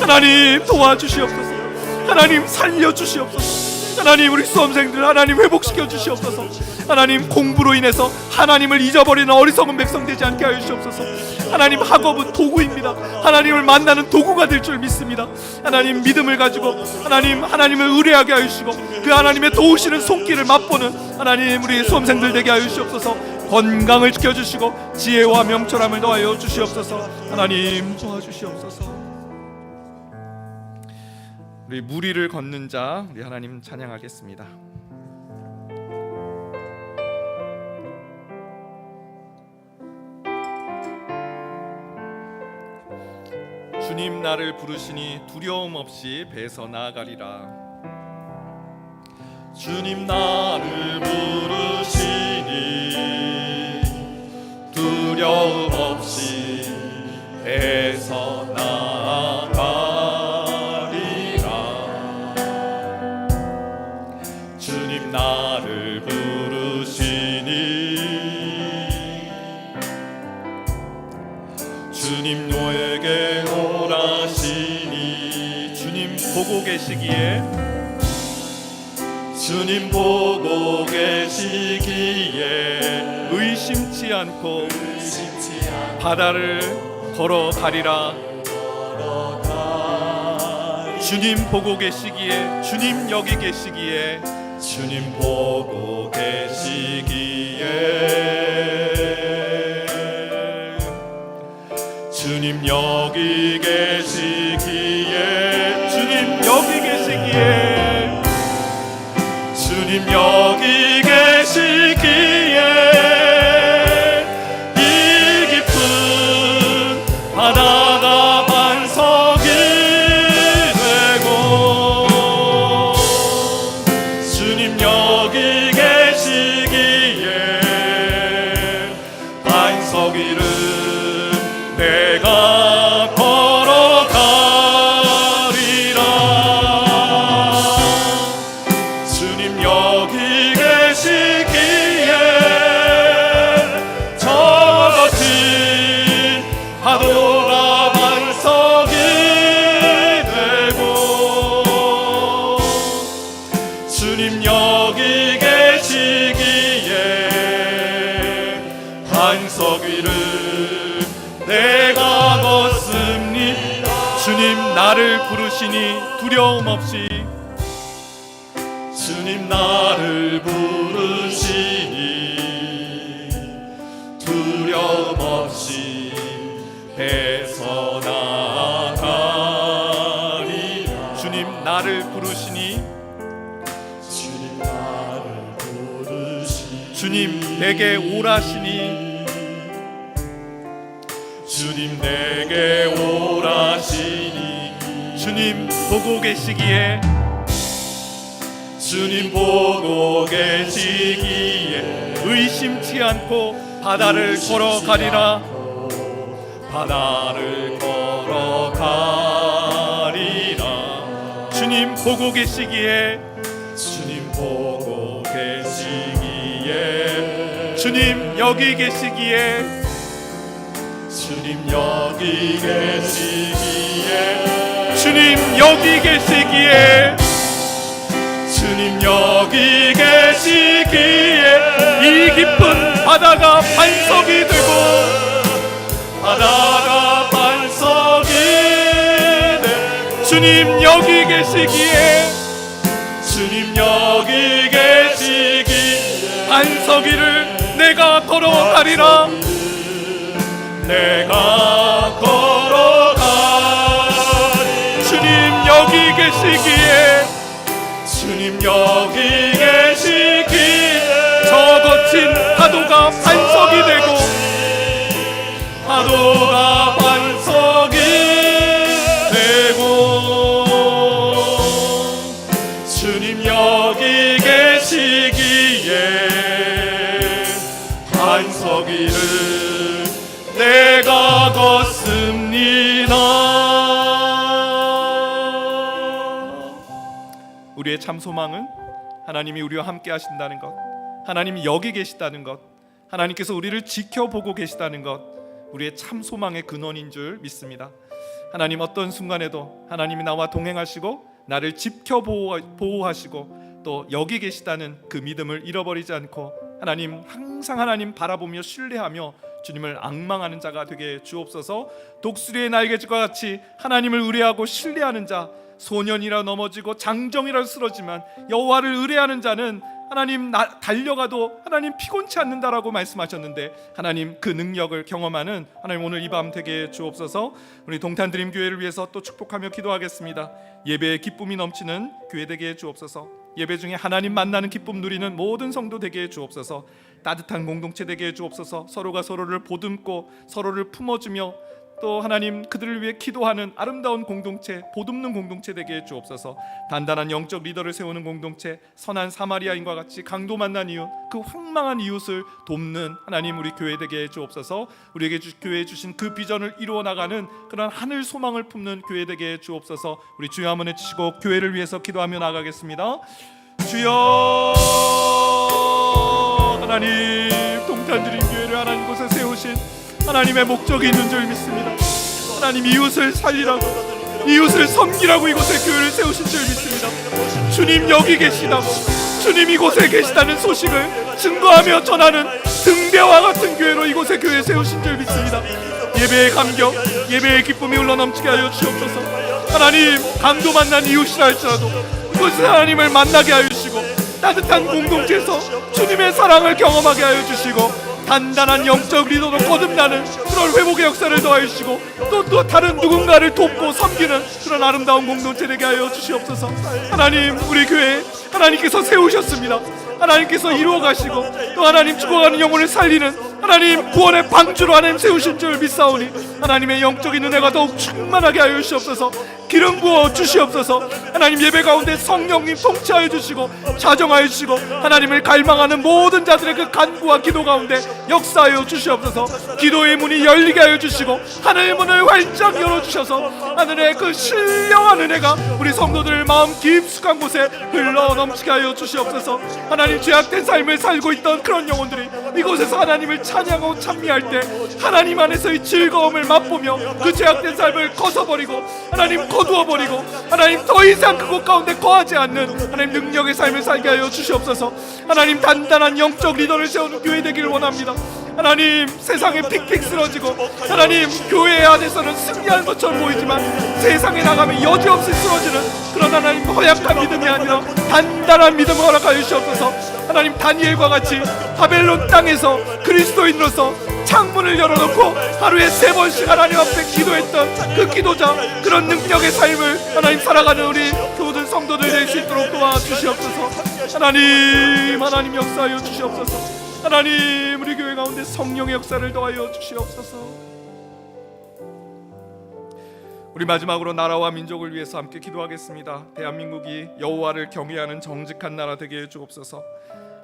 하나님 도와주시옵소서. 하나님 살려주시옵소서. 하나님 우리 수험생들 하나님 회복시켜 주시옵소서. 하나님 공부로 인해서 하나님을 잊어버리는 어리석은 백성 되지 않게 하여 주시옵소서. 하나님 학업은 도구입니다. 하나님을 만나는 도구가 될 줄 믿습니다. 하나님 믿음을 가지고 하나님을 의뢰하게 하여 주시고 그 하나님의 도우시는 손길을 맛보는 하나님 우리 수험생들 되게 하여 주시옵소서. 건강을 지켜주시고 지혜와 명철함을 더하여 주시옵소서. 하나님 도와주시옵소서. 우리 무리를 걷는 자 우리 하나님 찬양하겠습니다. 주님 나를 부르시니 두려움 없이 배서 나아가리라. 주님 나를 부르시니 두려움 없이 배서 나아가리라. 주님 나를 부르시니 주님 너에게 오라시니 주님 보고 계시기에 주님 보고 계시기에 의심치 않고 바다를 걸어가리라. 주님 보고 계시기에 주님 여기 계시기에 주님 보고 계시기에 주님 여기 계시기에 주님 여기 계시기에 주님 여기 계시기에 이 깊은 바다가 반석이 되고 주님 여기 계시기에 반석 위를 내가 걸어가리라. 주님 여기 계시기에 저 같은 파도가 반석이 되고 주님 여기 계시기에 반석 위를 내가 걷습니다. 주님 나를 부르시니 두려움 없이 주님 나를 부르시니 두려움 없이 배서 나아가리라. 주님 나를 부르시니 주님 나를 부르시니 주님 내게 오라시니 주님 내게 오라시니 주님 보고 계시기에 주님 보고 계시기에 의심치 않고 바다를 걸어가리라 바다를 걸어가리라 주님 보고 계시기에 주님 보고 계시기에 주님 여기 계시기에 주님 여기 계시기에 주님 여기 계시기에 주님 여기 계시기에 이 깊은 바다가 반석이 되고 바다가 반석이 되고 주님 여기 계시기에 주님 여기 계시기에 반석 위를 내가 걸어가리라 내가 걸어가리 주님 여기 계시기에 주님 여기 계시기에 저 거친 파도가 반석이 되고 파도가 반석이 되고 주님 여기 계시기에 반석 위를 내가 걷습니다. 우리의 참 소망은 하나님이 우리와 함께 하신다는 것, 하나님이 여기 계시다는 것, 하나님께서 우리를 지켜보고 계시다는 것, 우리의 참 소망의 근원인 줄 믿습니다. 하나님 어떤 순간에도 하나님이 나와 동행하시고 나를 지켜보호하시고 또 여기 계시다는 그 믿음을 잃어버리지 않고 하나님 항상 하나님 바라보며 신뢰하며 주님을 앙망하는 자가 되게 주옵소서. 독수리의 날개짓과 같이 하나님을 의뢰하고 신뢰하는 자, 소년이라 넘어지고 장정이라 쓰러지만 여호와를 의뢰하는 자는 하나님 달려가도 하나님 피곤치 않는다라고 말씀하셨는데 하나님 그 능력을 경험하는 하나님 오늘 이 밤 되게 주옵소서. 우리 동탄드림교회를 위해서 또 축복하며 기도하겠습니다. 예배의 기쁨이 넘치는 교회 되게 주옵소서. 예배 중에 하나님 만나는 기쁨 누리는 모든 성도 되게 주옵소서. 따뜻한 공동체 되게 주옵소서. 서로가 서로를 보듬고 서로를 품어주며 또 하나님 그들을 위해 기도하는 아름다운 공동체, 보듬는 공동체 되게 주옵소서. 단단한 영적 리더를 세우는 공동체, 선한 사마리아인과 같이 강도 만난 이웃, 그 황망한 이웃을 돕는 하나님 우리 교회 되게 주옵소서. 우리에게 교회에 주신 그 비전을 이루어 나가는 그런 하늘 소망을 품는 교회 되게 주옵소서. 우리 주여 한번 해주시고 교회를 위해서 기도하며 나가겠습니다. 주여, 하나님 동탄드림교회를 하나님 곳에 세우신 하나님의 목적이 있는 줄 믿습니다. 하나님 이웃을 살리라고, 이웃을 섬기라고 이곳에 교회를 세우신 줄 믿습니다. 주님 여기 계시다고, 주님 이곳에 계시다는 소식을 증거하며 전하는 등대와 같은 교회로 이곳에 교회 세우신 줄 믿습니다. 예배의 감격, 예배의 기쁨이 흘러넘치게 하여 주옵소서. 하나님 강도 만난 이웃이라 할지라도 이곳에 하나님을 만나게 하여 주시고 따뜻한 공동체에서 주님의 사랑을 경험하게 하여 주시고 단단한 영적 리더로 거듭나는 그런 회복의 역사를 더하여 주시고 또 다른 누군가를 돕고 섬기는 그런 아름다운 공동체 되게 하여 주시옵소서. 하나님 우리 교회 하나님께서 세우셨습니다. 하나님께서 이루어 가시고 또 하나님 죽어가는 영혼을 살리는 하나님 구원의 방주로 하나님 세우신 줄 믿사오니 하나님의 영적인 은혜가 더욱 충만하게 하여 주시옵소서. 기름 부어 주시옵소서. 하나님 예배 가운데 성령님 통치하여 주시고 자정하여 주시고 하나님을 갈망하는 모든 자들의 그 간구와 기도 가운데 역사하여 주시옵소서. 기도의 문이 열리게 하여 주시고 하늘의 문을 활짝 열어주셔서 하늘의 그 신령한 은혜가 우리 성도들의 마음 깊숙한 곳에 흘러 넘치게 하여 주시옵소서. 하나님 죄악된 삶을 살고 있던 그런 영혼들이 이곳에서 하나님을 찬양하고 찬미할 때 하나님 안에서의 즐거움을 맛보며 그 죄악된 삶을 거둬버리고 하나님 거두어버리고 하나님 더 이상 그곳 가운데 거하지 않는 하나님 능력의 삶을 살게 하여 주시옵소서. 하나님 단단한 영적 리더를 세우는 교회 되기를 원합니다. 하나님 세상에 픽픽 쓰러지고 하나님 교회 안에서는 승리하는 것처럼 보이지만 세상에 나가면 여지없이 쓰러지는 그런 하나님 허약한 믿음이 아니라 단단한 믿음을 허락하여 주시옵소서. 하나님 다니엘과 같이 바벨론 땅에서 그리스도인으로서 창문을 열어놓고 하루에 3번씩 하나님 앞에 기도했던 그 기도자, 그런 능력의 삶을 하나님 살아가는 우리 모든 성도들 될 수 있도록 도와주시옵소서. 하나님 역사하여 주시옵소서. 하나님 우리 교회 가운데 성령의 역사를 더하여 주시옵소서. 우리 마지막으로 나라와 민족을 위해서 함께 기도하겠습니다. 대한민국이 여호와를 경외하는 정직한 나라 되게 해 주옵소서.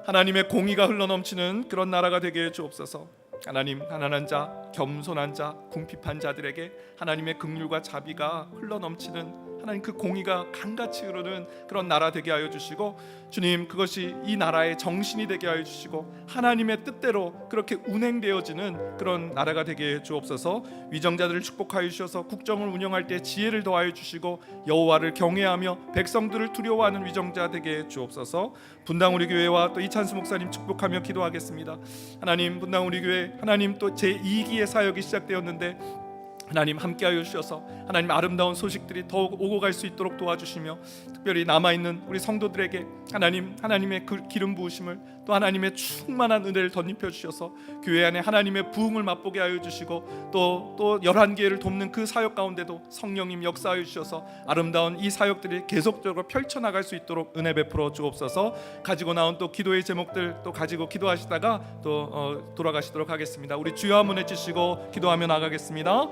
하나님의 공의가 흘러넘치는 그런 나라가 되게 해 주옵소서. 하나님, 가난한 자, 겸손한 자, 궁핍한 자들에게 하나님의 긍휼과 자비가 흘러넘치는 하나님 그 공의가 강같이 흐르는 그런 나라 되게 하여 주시고, 주님, 그것이 이 나라의 정신이 되게 하여 주시고 하나님의 뜻대로 그렇게 운행되어지는 그런 나라가 되게 해 주옵소서. 위정자들을 축복하여 주셔서 국정을 운영할 때 지혜를 더하여 주시고 여호와를 경외하며 백성들을 두려워하는 위정자 되게 해 주옵소서. 분당 우리 교회와 또 이찬수 목사님 축복하며 기도하겠습니다. 하나님, 분당 우리 교회 하나님 또 제2기의 사역이 시작되었는데 하나님 함께하여 주셔서 하나님 아름다운 소식들이 더욱 오고 갈 수 있도록 도와주시며, 특별히 남아있는 우리 성도들에게 하나님의 그 기름 부으심을 또 하나님의 충만한 은혜를 덧입혀 주셔서 교회 안에 하나님의 부흥을 맛보게 하여 주시고, 또 11개를 돕는 그 사역 가운데도 성령님 역사하여 주셔서 아름다운 이 사역들이 계속적으로 펼쳐나갈 수 있도록 은혜 베풀어 주옵소서. 가지고 나온 또 기도의 제목들 또 가지고 기도하시다가 또 돌아가시도록 하겠습니다. 우리 주여 한번 해주시고 기도하며 나가겠습니다.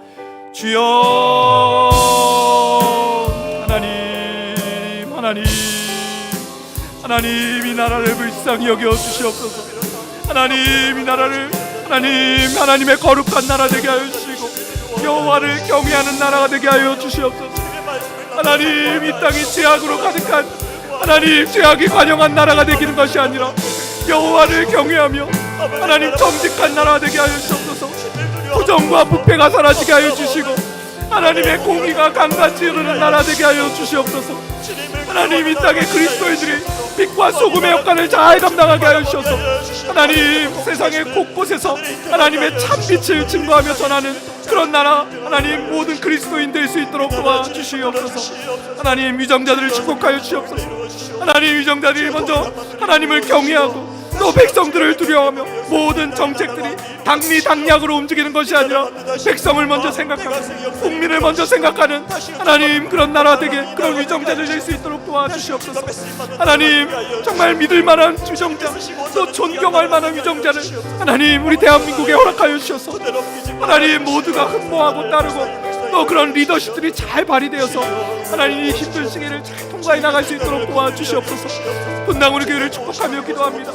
주여, 하나님 이 나라를 불쌍히 여겨 주시옵소서. 하나님 이 나라를 하나님의 거룩한 나라 되게 하여 주시고 여호와를 경외하는 나라가 되게 하여 주시옵소서. 하나님, 이 땅이 죄악으로 가득한 하나님 죄악이 관영한 나라가 되기는 것이 아니라 여호와를 경외하며 하나님 정직한 나라가 되게 하여 주시옵소서. 부정과 부패가 사라지게 하여 주시고 하나님의 공의가 강같이 흐르는 나라 되게 하여 주시옵소서. 하나님, 이 땅의 그리스도인들이 빛과 소금의 역할을 잘 감당하게 하여 주셔서 하나님 세상의 곳곳에서 하나님의 참빛을 증거하며 전하는 그런 나라, 하나님 모든 그리스도인 될 수 있도록 도와주시옵소서. 하나님, 위정자들을 축복하여 주시옵소서. 하나님, 위정자들이 먼저 하나님을 경외하고 또 백성들을 두려워하며 모든 정책들이 당리당략으로 움직이는 것이 아니라 백성을 먼저 생각하고 국민을 먼저 생각하는 하나님 그런 나라 되게, 그런 위정자들 될 수 있도록 도와주시옵소서. 하나님, 정말 믿을 만한 위정자, 또 존경할 만한 위정자를 하나님 우리 대한민국에 허락하여 주셔서 하나님 모두가 흠모하고 따르고 또 그런 리더십들이 잘 발휘되어서 하나님 이 힘든 시기를 잘 통과해 나갈 수 있도록 도와주시옵소서. 분당 우리 교회를 축복하며 기도합니다.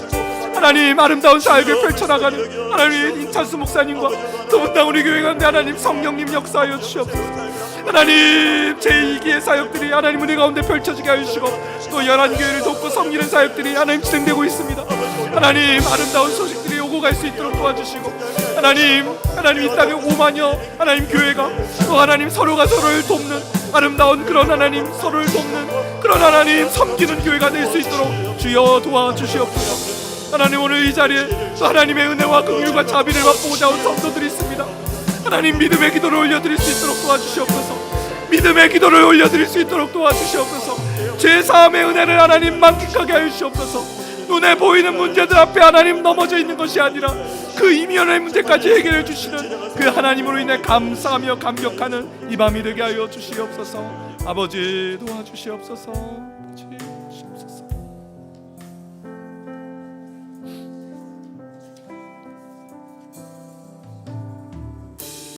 하나님, 아름다운 사역을 펼쳐나가는 하나님 이찬수 목사님과 또 분당 우리 교회 가운데 하나님 성령님 역사하여 주시옵소서. 하나님, 제2기의 사역들이 하나님 은혜 가운데 펼쳐지게 하여 주시고 또 11교회를 돕고 섬기는 사역들이 하나님 진행되고 있습니다. 하나님, 아름다운 소식들이 오고 갈 수 있도록 도와주시고 하나님 이 땅에 5만여 하나님 교회가 또 하나님 서로가 서로를 돕는 아름다운 그런 하나님 서로를 돕는 그런 하나님 섬기는 교회가 될 수 있도록 주여 도와주시옵소서. 하나님, 오늘 이 자리에 또 하나님의 은혜와 긍휼과 자비를 맛보고자 온 성도들이 있습니다. 하나님, 믿음의 기도를 올려드릴 수 있도록 도와주시옵소서. 믿음의 기도를 올려드릴 수 있도록 도와주시옵소서. 죄사함의 은혜를 하나님 만끽하게 하여 주시옵소서. 눈에 보이는 문제들 앞에 하나님 넘어져 있는 것이 아니라 그 이면의 문제까지 해결해 주시는 그 하나님으로 인해 감사하며 감격하는 이 밤이 되게 하여 주시옵소서. 아버지, 도와주시옵소서.